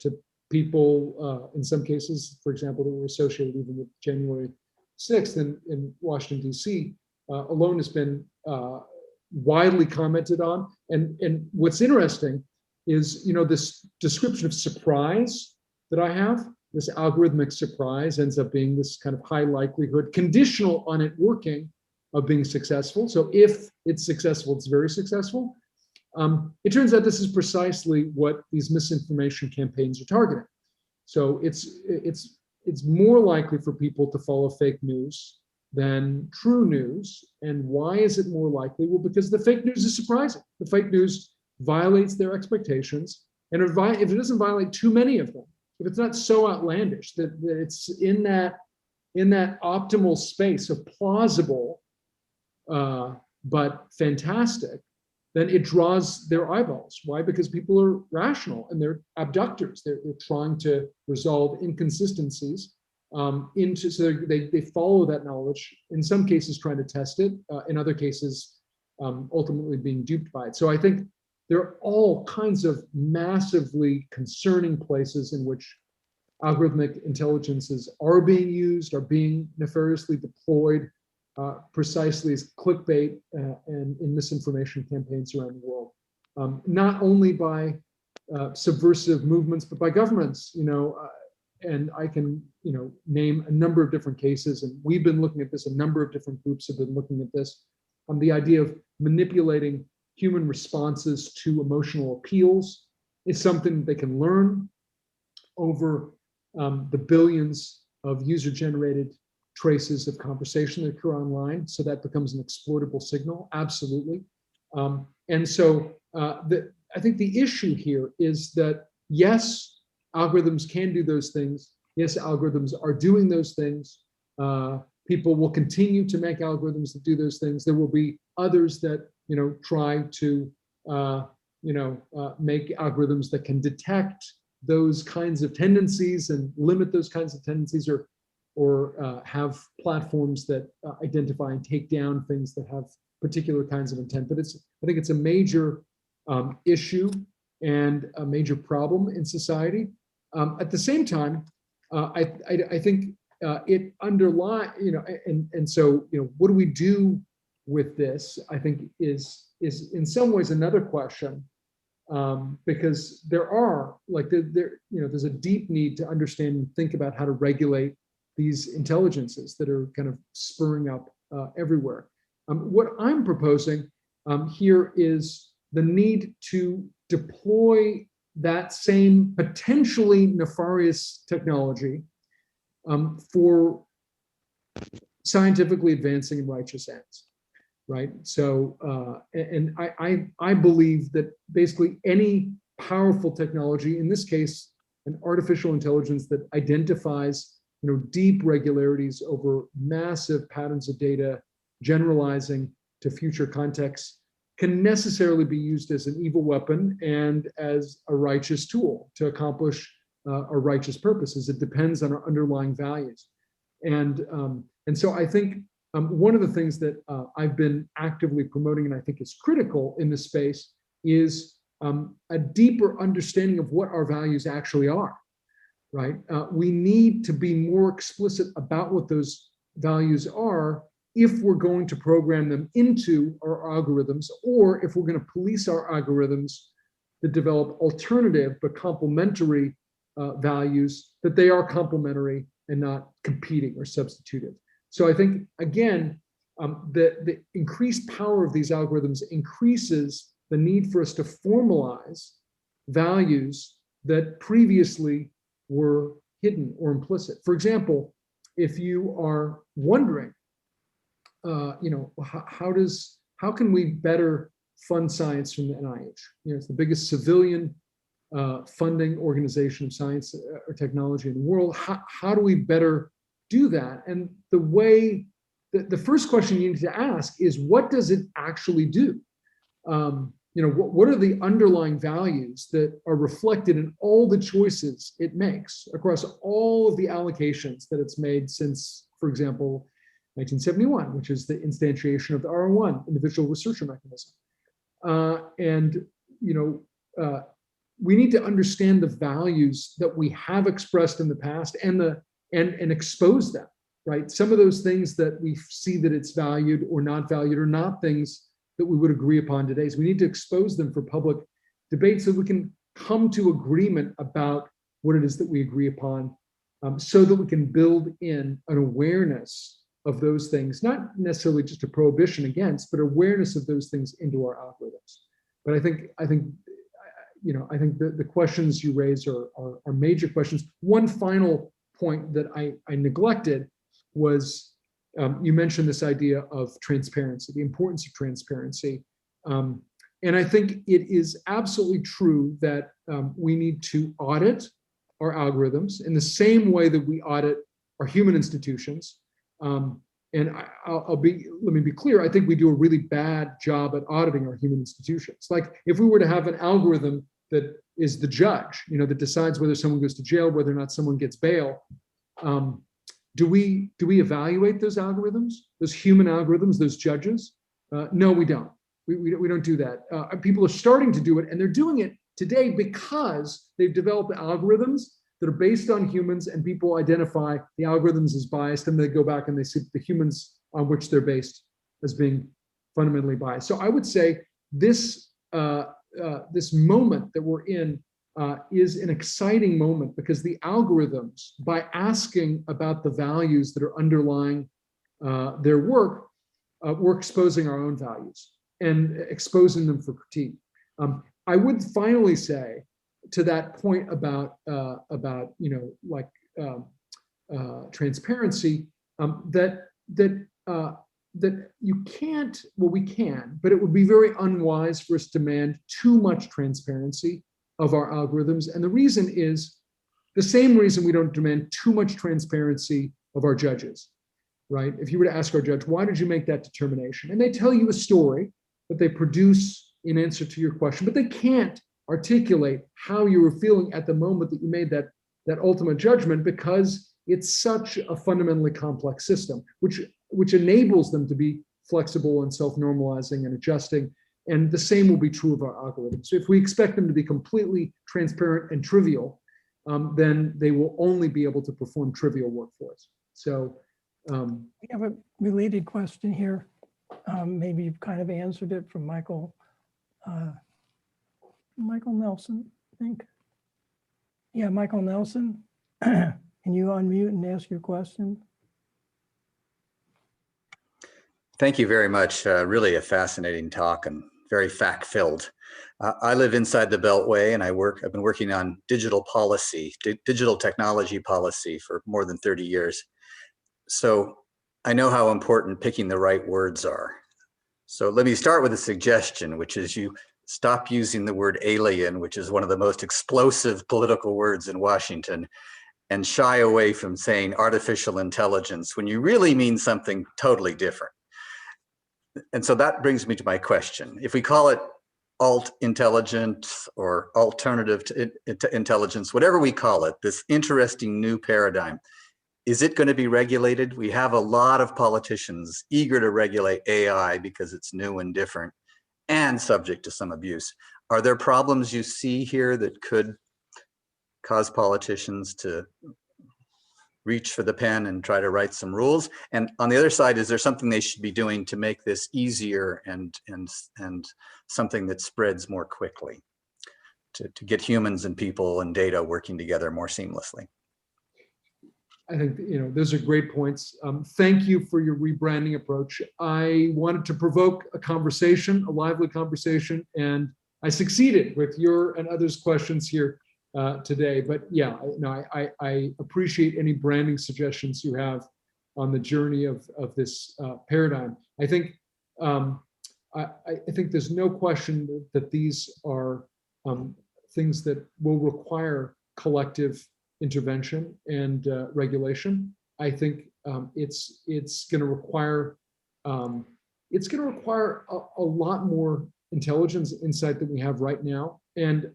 people, in some cases, for example, that were associated even with January 6th in Washington, D.C., alone has been widely commented on. And what's interesting is, this description of surprise that I have, this algorithmic surprise ends up being this kind of high likelihood, conditional on it working, of being successful. So if it's successful, it's very successful. It turns out this is precisely what these misinformation campaigns are targeting. So it's more likely for people to follow fake news than true news. And why is it more likely? Well, because the fake news is surprising. The fake news violates their expectations. And if it doesn't violate too many of them, if it's not so outlandish that it's in that optimal space of plausible but fantastic, then it draws their eyeballs. Why? Because people are rational and they're abductors. They're trying to resolve inconsistencies so they follow that knowledge, in some cases trying to test it, in other cases ultimately being duped by it. So I think there are all kinds of massively concerning places in which algorithmic intelligences are being used, are being nefariously deployed, precisely as clickbait and in misinformation campaigns around the world. Not only by subversive movements, but by governments, and I can, name a number of different cases, and we've been looking at this, a number of different groups have been looking at this, the idea of manipulating human responses to emotional appeals is something they can learn over the billions of user-generated traces of conversation that occur online. So that becomes an exploitable signal, absolutely. And so I think the issue here is that, yes, algorithms can do those things. Yes, algorithms are doing those things. People will continue to make algorithms that do those things. There will be others that try to make algorithms that can detect those kinds of tendencies and limit those kinds of tendencies, or have platforms that identify and take down things that have particular kinds of intent. But I think it's a major issue and a major problem in society. At the same time, I think it underlies, and so, what do we do with this? I think is in some ways another question, because there's a deep need to understand and think about how to regulate these intelligences that are kind of spurring up everywhere. What I'm proposing here is the need to deploy that same potentially nefarious technology for scientifically advancing and righteous ends, right? So, and I believe that basically any powerful technology, in this case, an artificial intelligence that identifies, deep regularities over massive patterns of data, generalizing to future contexts, can necessarily be used as an evil weapon and as a righteous tool to accomplish our righteous purposes. It depends on our underlying values. And so I think one of the things that I've been actively promoting, and I think is critical in this space, is a deeper understanding of what our values actually are, right? We need to be more explicit about what those values are if we're going to program them into our algorithms, or if we're going to police our algorithms that develop alternative but complementary values, that they are complementary and not competing or substitutive. So I think, again, the increased power of these algorithms increases the need for us to formalize values that previously were hidden or implicit. For example, if you are wondering, how can we better fund science from the NIH? It's the biggest civilian funding organization of science or technology in the world. How do we better do that? And the first question you need to ask is, what does it actually do? What are the underlying values that are reflected in all the choices it makes across all of the allocations that it's made since, for example, 1971, which is the instantiation of the R1, individual researcher mechanism. We need to understand the values that we have expressed in the past and expose them, right? Some of those things that we see that it's valued or not valued are not things that we would agree upon today. So we need to expose them for public debate so we can come to agreement about what it is that we agree upon, so that we can build in an awareness of those things, not necessarily just a prohibition against, but awareness of those things into our algorithms. But I think the questions you raise are major questions. One final point that I neglected was, you mentioned this idea of transparency, the importance of transparency. And I think it is absolutely true that we need to audit our algorithms in the same way that we audit our human institutions. And let me be clear, I think we do a really bad job at auditing our human institutions. Like, if we were to have an algorithm that is the judge, that decides whether someone goes to jail, whether or not someone gets bail, do we evaluate those algorithms, those human algorithms, those judges? No, we don't. We don't do that. People are starting to do it, and they're doing it today because they've developed algorithms that are based on humans, and people identify the algorithms as biased, and they go back and they see the humans on which they're based as being fundamentally biased. So I would say this moment that we're in is an exciting moment, because the algorithms, by asking about the values that are underlying their work, we're exposing our own values and exposing them for critique. I would finally say, to that point about transparency, that you can't, well, we can, but it would be very unwise for us to demand too much transparency of our algorithms. And the reason is the same reason we don't demand too much transparency of our judges, right? If you were to ask our judge, why did you make that determination? And they tell you a story that they produce in answer to your question, but they can't articulate how you were feeling at the moment that you made that ultimate judgment, because it's such a fundamentally complex system, which enables them to be flexible and self-normalizing and adjusting. And the same will be true of our algorithms. So if we expect them to be completely transparent and trivial, then they will only be able to perform trivial work for us. So We have a related question here. Maybe you've kind of answered it from Michael Nelson, I think. Yeah, Michael Nelson. Can you unmute and ask your question? Thank you very much. Really a fascinating talk and very fact-filled. I live inside the Beltway, and I've been working on digital policy, digital technology policy for more than 30 years. So I know how important picking the right words are. So let me start with a suggestion, which is you stop using the word alien, which is one of the most explosive political words in Washington, and shy away from saying artificial intelligence when you really mean something totally different. And so that brings me to my question. If we call it alt intelligence or alternative to intelligence, whatever we call it, this interesting new paradigm, is it going to be regulated? We have a lot of politicians eager to regulate AI because it's new and different and subject to some abuse. Are there problems you see here that could cause politicians to reach for the pen and try to write some rules? And on the other side, is there something they should be doing to make this easier and something that spreads more quickly to get humans and people and data working together more seamlessly? I think, those are great points. Thank you for your rebranding approach. I wanted to provoke a conversation, a lively conversation, and I succeeded with your and others' questions here today. But yeah, I appreciate any branding suggestions you have on the journey of this paradigm. I think there's no question that these are things that will require collective intervention and regulation. I think it's going to require a lot more intelligence insight than we have right now, and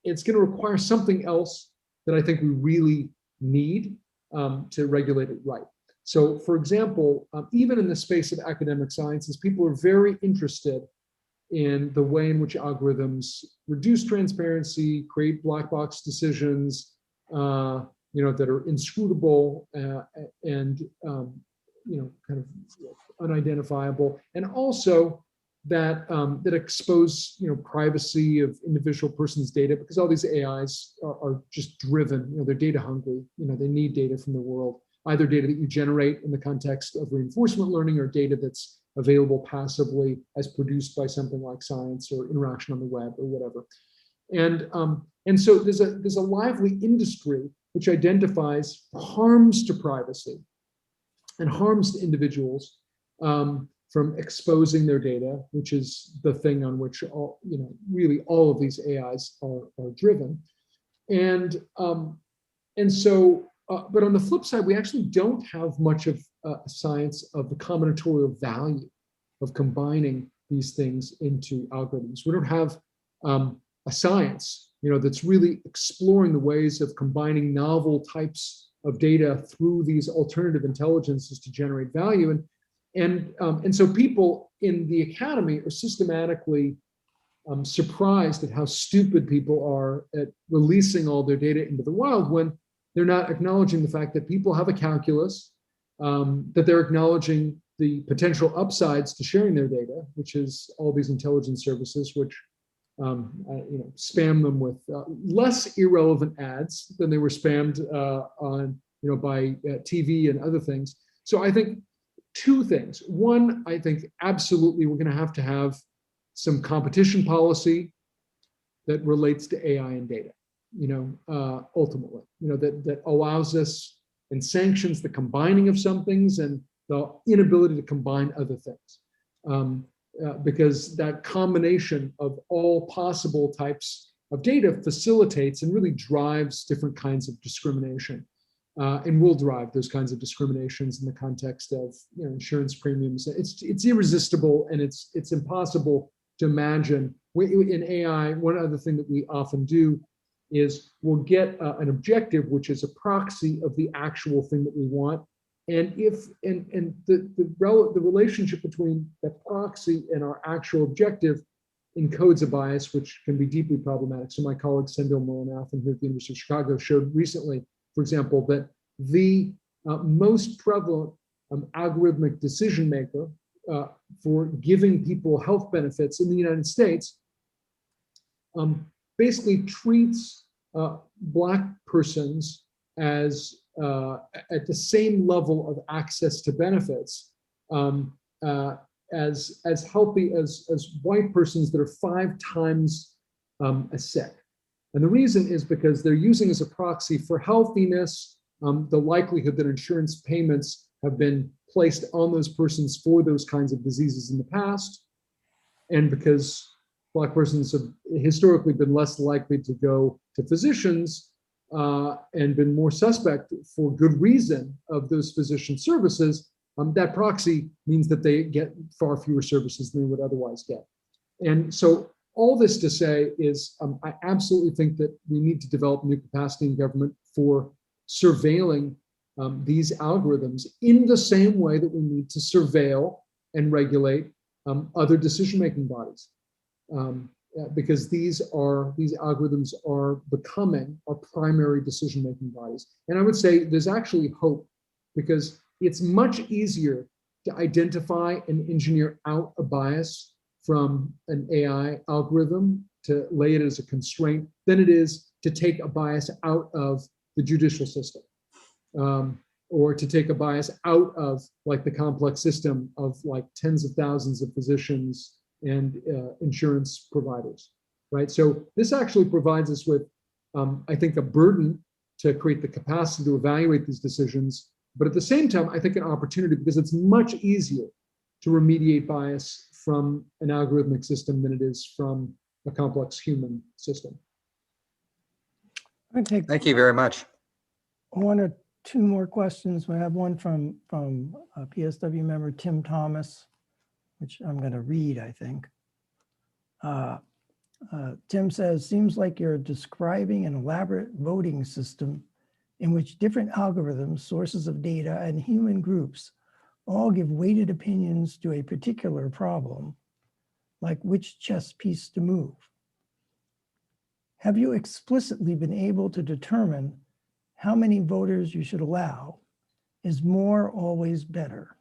it's going to require something else that I think we really need to regulate it right. So, for example, even in the space of academic sciences, people are very interested in the way in which algorithms reduce transparency, create black box decisions, that are inscrutable and kind of unidentifiable, and also that expose privacy of individual persons' data, because all these AIs are just driven. They're data hungry. They need data from the world, either data that you generate in the context of reinforcement learning or data that's available passively as produced by something like science or interaction on the web or whatever. And so there's a lively industry which identifies harms to privacy and harms to individuals from exposing their data, which is the thing on which really all of these AIs are driven. And so, but on the flip side, we actually don't have much of science of the combinatorial value of combining these things into algorithms. We don't have a science, that's really exploring the ways of combining novel types of data through these alternative intelligences to generate value. And so people in the academy are systematically surprised at how stupid people are at releasing all their data into the wild when they're not acknowledging the fact that people have a calculus, that they're acknowledging the potential upsides to sharing their data, which is all these intelligence services, which spam them with less irrelevant ads than they were spammed by TV and other things. So I think two things. One, I think absolutely we're going to have some competition policy that relates to AI and data. Ultimately, that allows us and sanctions the combining of some things and the inability to combine other things. Because that combination of all possible types of data facilitates and really drives different kinds of discrimination, and will drive those kinds of discriminations in the context of insurance premiums. It's irresistible, and it's impossible to imagine. In AI, one other thing that we often do is we'll get an objective which is a proxy of the actual thing that we want. And the relationship between the proxy and our actual objective encodes a bias, which can be deeply problematic. So my colleague Sendil Mullanath here at the University of Chicago showed recently, for example, that the most prevalent algorithmic decision maker for giving people health benefits in the United States, basically treats Black persons as at the same level of access to benefits as healthy as white persons that are 5 times as sick. And the reason is because they're using as a proxy for healthiness the likelihood that insurance payments have been placed on those persons for those kinds of diseases in the past, and because Black persons have historically been less likely to go to physicians and been more suspect for good reason of those physician services, that proxy means that they get far fewer services than they would otherwise get. And so all this to say is I absolutely think that we need to develop new capacity in government for surveilling these algorithms in the same way that we need to surveil and regulate other decision-making bodies. Because these algorithms are becoming our primary decision-making bodies. And I would say there's actually hope, because it's much easier to identify and engineer out a bias from an AI algorithm to lay it as a constraint than it is to take a bias out of the judicial system, or to take a bias out of like the complex system of like tens of thousands of physicians and insurance providers, right? So this actually provides us with, I think, a burden to create the capacity to evaluate these decisions, but at the same time, I think an opportunity, because it's much easier to remediate bias from an algorithmic system than it is from a complex human system. I'm gonna take Thank you very much. 1 or 2 more questions. We have one from a PSW member, Tim Thomas, which I'm going to read, I think. Tim says, seems like you're describing an elaborate voting system in which different algorithms, sources of data, and human groups all give weighted opinions to a particular problem, like which chess piece to move. Have you explicitly been able to determine how many voters you should allow? Is more always better?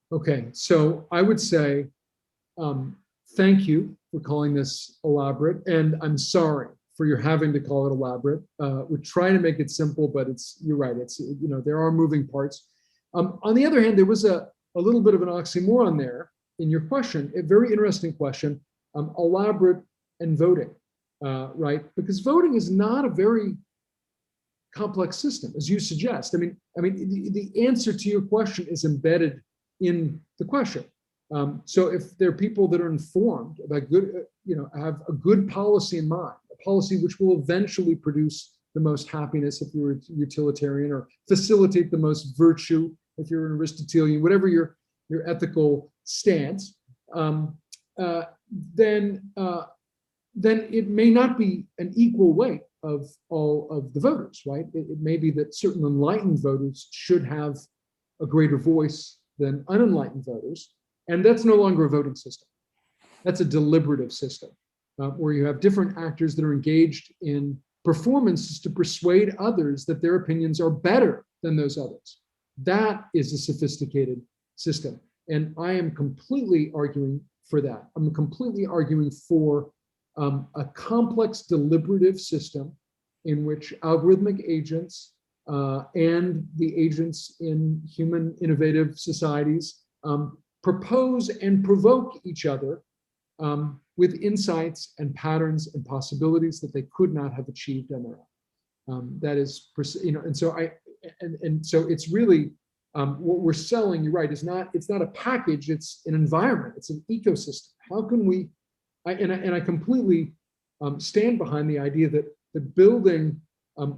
Okay, so I would say, thank you for calling this elaborate, and I'm sorry for your having to call it elaborate. We're trying to make it simple, but you're right, there are moving parts. On the other hand, there was a little bit of an oxymoron there in your question, a very interesting question, elaborate and voting, right? Because voting is not a very complex system, as you suggest. I mean, the answer to your question is embedded in the question. So if there are people that are informed about good, have a good policy in mind, a policy which will eventually produce the most happiness if you're a utilitarian, or facilitate the most virtue if you're an Aristotelian, whatever your ethical stance, then it may not be an equal weight of all of the voters, right? It may be that certain enlightened voters should have a greater voice than unenlightened voters, and that's no longer a voting system. That's a deliberative system, where you have different actors that are engaged in performances to persuade others that their opinions are better than those others. That is a sophisticated system, and I am completely arguing for that. I'm completely arguing for a complex deliberative system in which algorithmic agents and the agents in human innovative societies propose and provoke each other with insights and patterns and possibilities that they could not have achieved on their own. That is, and so it's really what we're selling. You're right. It's not a package. It's an environment. It's an ecosystem. How can we? I completely stand behind the idea that building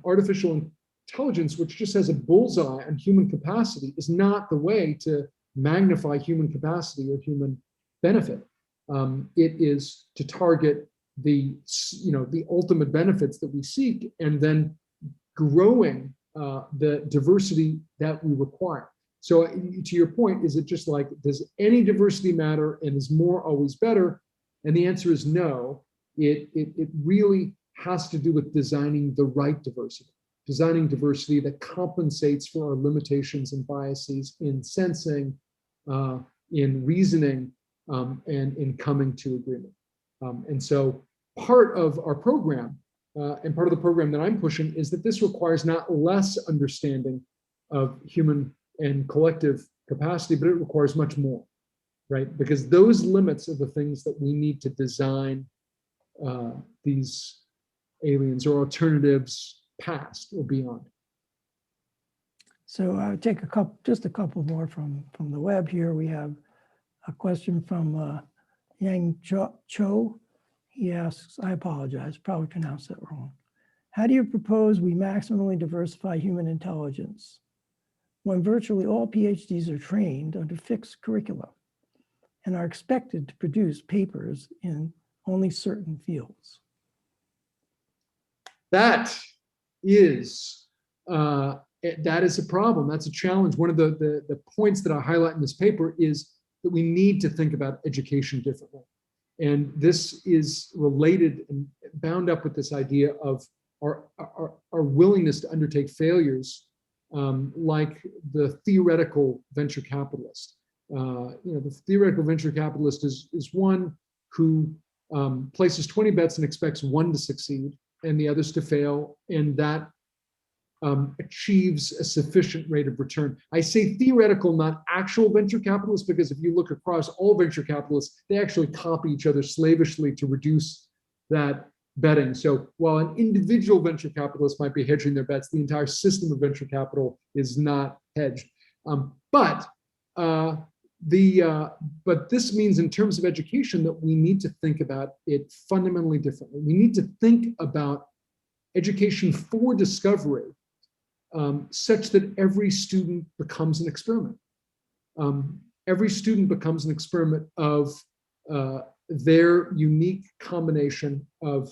artificial intelligence, which just has a bullseye on human capacity, is not the way to magnify human capacity or human benefit. It is to target the ultimate benefits that we seek, and then growing the diversity that we require. So to your point, is it just like, does any diversity matter, and is more always better? And the answer is no. It really has to do with designing the right diversity, designing diversity that compensates for our limitations and biases in sensing, in reasoning, and in coming to agreement. And so part of our program, and part of the program that I'm pushing, is that this requires not less understanding of human and collective capacity, but it requires much more, right? Because those limits are the things that we need to design these aliens or alternatives past or beyond. So I would take just a couple more from the web here. We have a question from Yang Cho. He asks, I apologize, probably pronounced that wrong. How do you propose we maximally diversify human intelligence when virtually all PhDs are trained under fixed curricula and are expected to produce papers in only certain fields? That is a problem. That's a challenge. One of the points that I highlight in this paper is that we need to think about education differently. And this is related and bound up with this idea of our willingness to undertake failures, like the theoretical venture capitalist. The theoretical venture capitalist is one who places 20 bets and expects one to succeed and the others to fail, and that achieves a sufficient rate of return. I say theoretical, not actual venture capitalists, because if you look across all venture capitalists, they actually copy each other slavishly to reduce that betting. So while an individual venture capitalist might be hedging their bets, the entire system of venture capital is not hedged. But this means in terms of education that we need to think about it fundamentally differently. We need to think about education for discovery such that every student becomes an experiment. Every student becomes an experiment of their unique combination of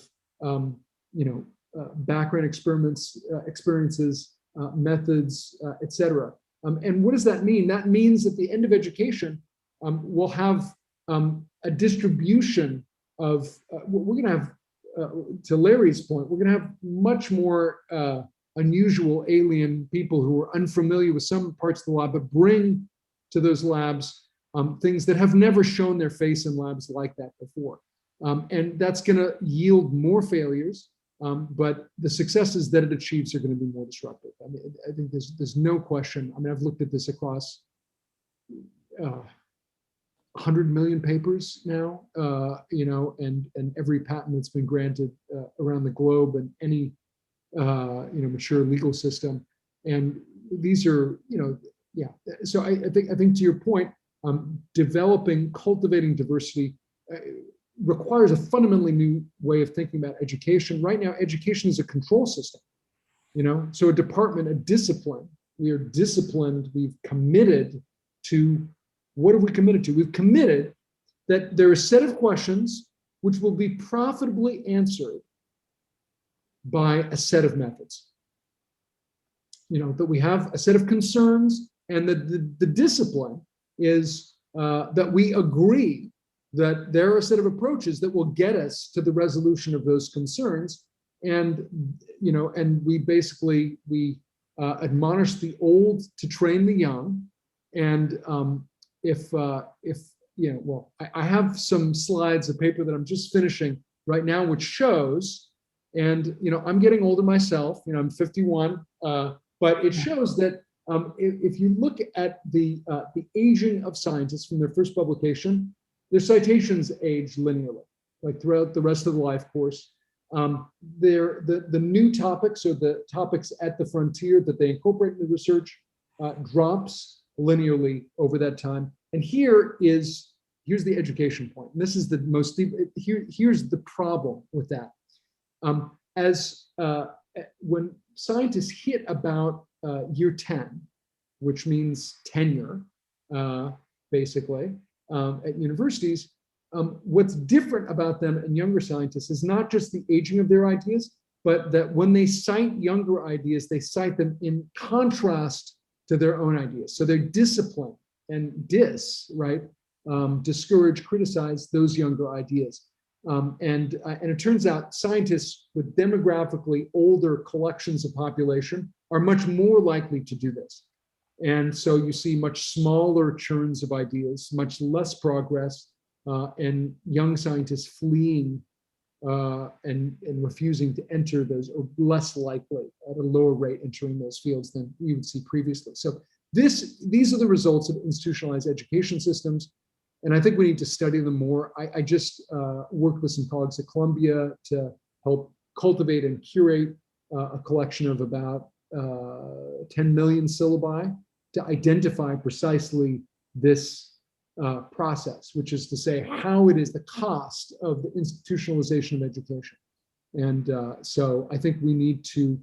background experiences, methods, etc. And what does that mean? That means at the end of education, we'll have a distribution of, we're going to have, to Larry's point, we're going to have much more unusual alien people who are unfamiliar with some parts of the lab, but bring to those labs things that have never shown their face in labs like that before. And that's going to yield more failures, but the successes that it achieves are going to be more disruptive. I mean, I think there's no question. I mean, I've looked at this across 100 million papers now, and every patent that's been granted around the globe and any mature legal system. And these are, So I think to your point, cultivating diversity requires a fundamentally new way of thinking about education. Right now, education is a control system, so a department, a discipline. We are disciplined. We've committed to, what have we committed to? We've committed that there are a set of questions which will be profitably answered by a set of methods. That we have a set of concerns, and that the discipline is that we agree that there are a set of approaches that will get us to the resolution of those concerns. And, and we admonish the old to train the young. And I have some slides, a paper that I'm just finishing right now, which shows, and, I'm getting older myself, I'm 51, but it shows that if you look at the aging of scientists from their first publication, their citations age linearly, like throughout the rest of the life course. The new topics, or the topics at the frontier that they incorporate in the research, drops linearly over that time. And here's the education point. And this is the most deep. Here's the problem with that. When scientists hit about year 10, which means tenure, basically, at universities, what's different about them and younger scientists is not just the aging of their ideas, but that when they cite younger ideas, they cite them in contrast to their own ideas. So they're disciplined and discourage, criticize those younger ideas. And it turns out scientists with demographically older collections of population are much more likely to do this. And so you see much smaller churns of ideas, much less progress, and young scientists fleeing and refusing to enter those, or less likely at a lower rate entering those fields than we would see previously. So these are the results of institutionalized education systems. And I think we need to study them more. I just worked with some colleagues at Columbia to help cultivate and curate a collection of about 10 million syllabi to identify precisely this process, which is to say how it is the cost of the institutionalization of education. And so I think we need to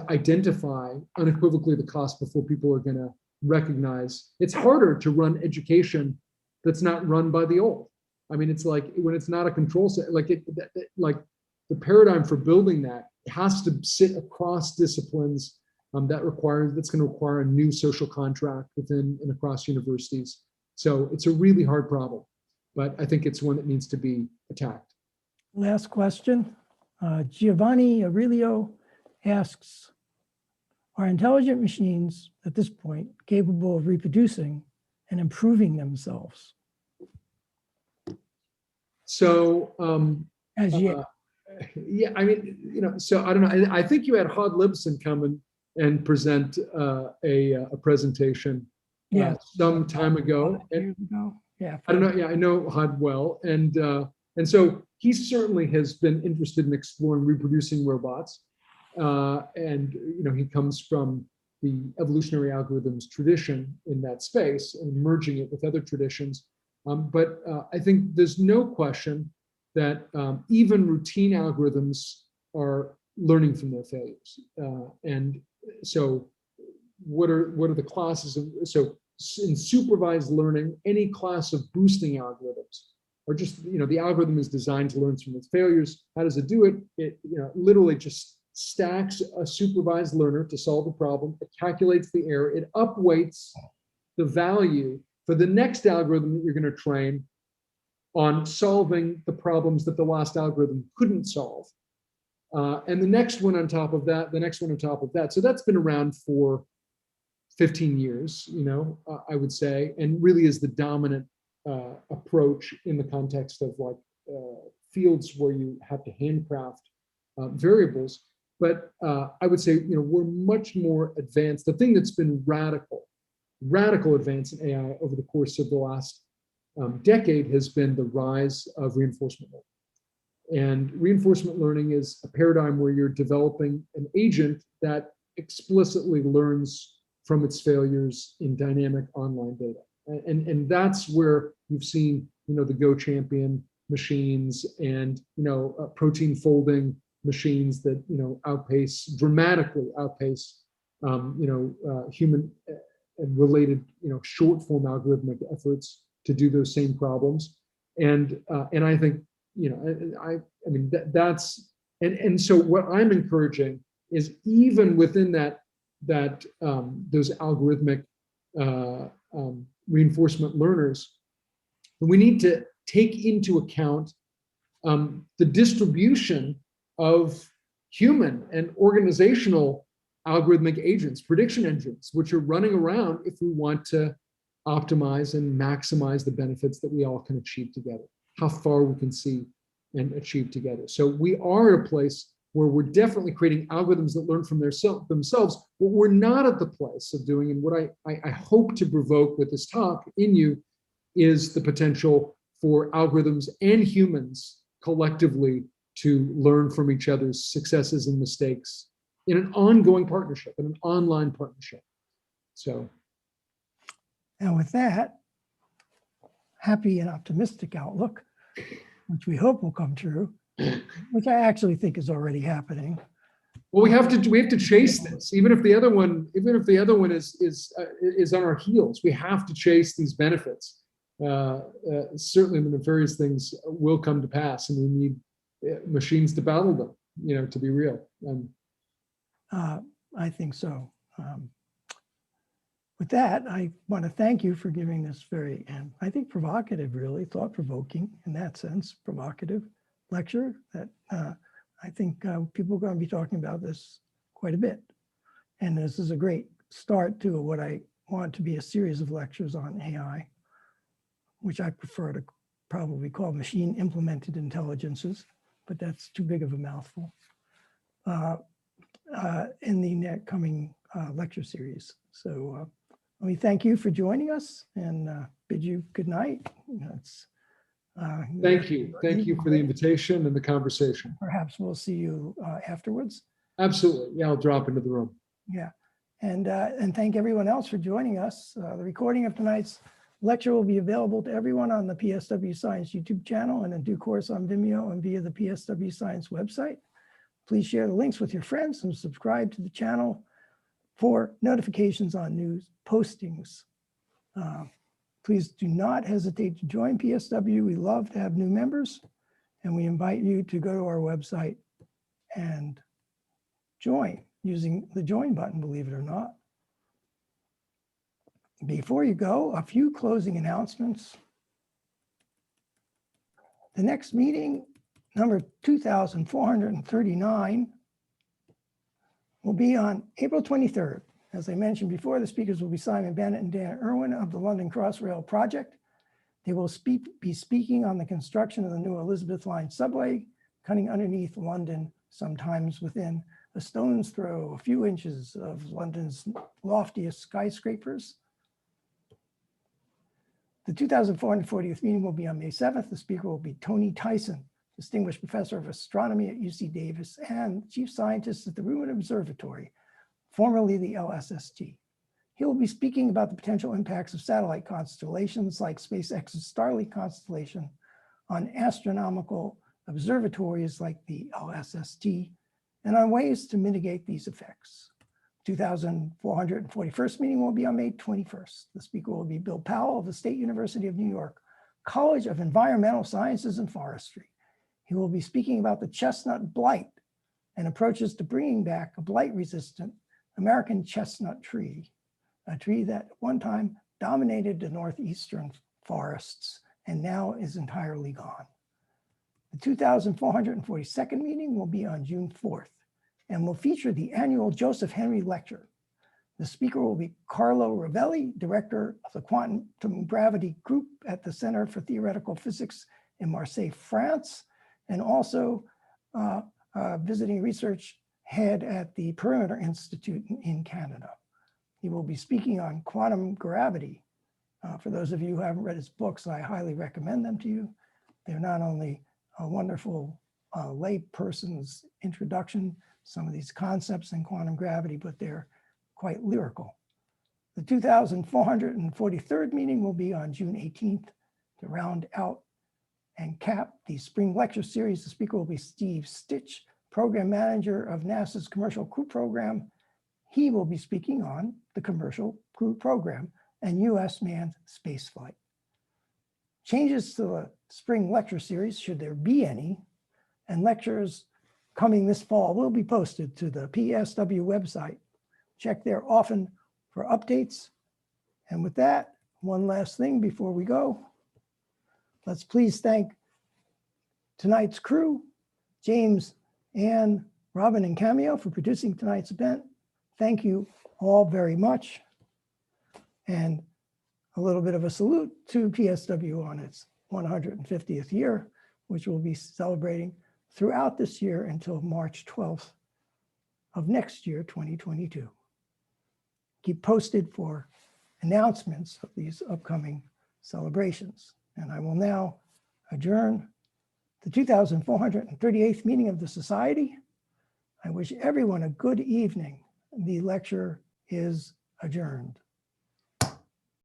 identify unequivocally the cost before people are going to recognize it's harder to run education that's not run by the old. I mean, it's like when it's not a control set, like the paradigm for building that has to sit across disciplines. That's going to require a new social contract within and across universities. So it's a really hard problem, but I think it's one that needs to be attacked. Last question. Giovanni Aurelio asks, are intelligent machines at this point capable of reproducing and improving themselves? So, As yet. yeah, I mean, so I don't know. I think you had Hod Libson come and present a presentation some time ago. Years ago. Yeah. I don't know. Yeah, I know Hod well, and so he certainly has been interested in exploring reproducing robots. And he comes from the evolutionary algorithms tradition in that space and merging it with other traditions. But I think there's no question that even routine algorithms are learning from their failures. And so what are the classes of, so in supervised learning, any class of boosting algorithms are just, the algorithm is designed to learn from its failures. How does it do it? It literally just stacks a supervised learner to solve a problem. It calculates the error. It upweights the value for the next algorithm that you're going to train on solving the problems that the last algorithm couldn't solve. And the next one on top of that, the next one on top of that. So that's been around for 15 years, I would say, and really is the dominant approach in the context of like fields where you have to handcraft variables. But I would say, we're much more advanced. The thing that's been radical advance in AI over the course of the last decade has been the rise of reinforcement learning. And reinforcement learning is a paradigm where you're developing an agent that explicitly learns from its failures in dynamic online data. And that's where you've seen, the Go champion machines and, protein folding machines that, dramatically outpace, human and related, short form algorithmic efforts to do those same problems. And I think, I mean, that's, and so what I'm encouraging is even within those algorithmic reinforcement learners, we need to take into account the distribution of human and organizational algorithmic agents, prediction engines, which are running around if we want to optimize and maximize the benefits that we all can achieve together, how far we can see and achieve together. So we are at a place where we're definitely creating algorithms that learn from themselves. What we're not at the place of doing, and what I hope to provoke with this talk in you, is the potential for algorithms and humans collectively to learn from each other's successes and mistakes in an ongoing partnership, in an online partnership. So. And with that happy and optimistic outlook, which we hope will come true, which I actually think is already happening. Well, we have to chase this, even if the other one is on our heels. We have to chase these benefits. Certainly, the nefarious things will come to pass, and we need machines to battle them. To be real. I think so. with that, I want to thank you for giving this very, and I think provocative, really thought-provoking in that sense, provocative lecture that I think people are going to be talking about this quite a bit. And this is a great start to what I want to be a series of lectures on AI, which I prefer to probably call machine implemented intelligences, but that's too big of a mouthful, in the coming lecture series. So let me thank you for joining us and bid you good night. Thank you. Thank you for the invitation and the conversation. Perhaps we'll see you afterwards. Absolutely. Yeah, I'll drop into the room. Yeah. And thank everyone else for joining us. The recording of tonight's lecture will be available to everyone on the PSW Science YouTube channel and in due course on Vimeo and via the PSW Science website. Please share the links with your friends and subscribe to the channel for notifications on news postings. Please do not hesitate to join PSW. We love to have new members, and we invite you to go to our website and join using the join button, believe it or not. Before you go, a few closing announcements. The next meeting, number 2439, will be on April 23rd. As I mentioned before, the speakers will be Simon Bennett and Dan Irwin of the London Crossrail Project. They will be speaking on the construction of the new Elizabeth Line subway, cutting underneath London, sometimes within a stone's throw, a few inches of London's loftiest skyscrapers. The 2440th meeting will be on May 7th. The speaker will be Tony Tyson, Distinguished Professor of Astronomy at UC Davis and Chief Scientist at the Reuben Observatory, formerly the LSST. He will be speaking about the potential impacts of satellite constellations like SpaceX's Starlink constellation on astronomical observatories like the LSST and on ways to mitigate these effects. 2441st meeting will be on May 21st. The speaker will be Bill Powell of the State University of New York, College of Environmental Sciences and Forestry. He will be speaking about the chestnut blight and approaches to bringing back a blight-resistant American chestnut tree, a tree that at one time dominated the northeastern forests and now is entirely gone. The 2442nd meeting will be on June 4th and will feature the annual Joseph Henry Lecture. The speaker will be Carlo Ravelli, Director of the Quantum Gravity Group at the Center for Theoretical Physics in Marseille, France, and also visiting research head at the Perimeter Institute in Canada. He will be speaking on quantum gravity. For those of you who haven't read his books, I highly recommend them to you. They're not only a wonderful layperson's introduction, some of these concepts in quantum gravity, but they're quite lyrical. The 2443rd meeting will be on June 18th to round out and cap the spring lecture series. The speaker will be Steve Stitch, Program Manager of NASA's Commercial Crew Program. He will be speaking on the Commercial Crew Program and U.S. manned spaceflight. Changes to the spring lecture series, should there be any, and lectures coming this fall will be posted to the PSW website. Check there often for updates. And with that, one last thing before we go. Let's please thank tonight's crew, James, Ann, Robin, and Cameo for producing tonight's event. Thank you all very much. And a little bit of a salute to PSW on its 150th year, which we'll be celebrating throughout this year until March 12th of next year, 2022. Keep posted for announcements of these upcoming celebrations. And I will now adjourn the 2438th meeting of the Society. I wish everyone a good evening. The lecture is adjourned.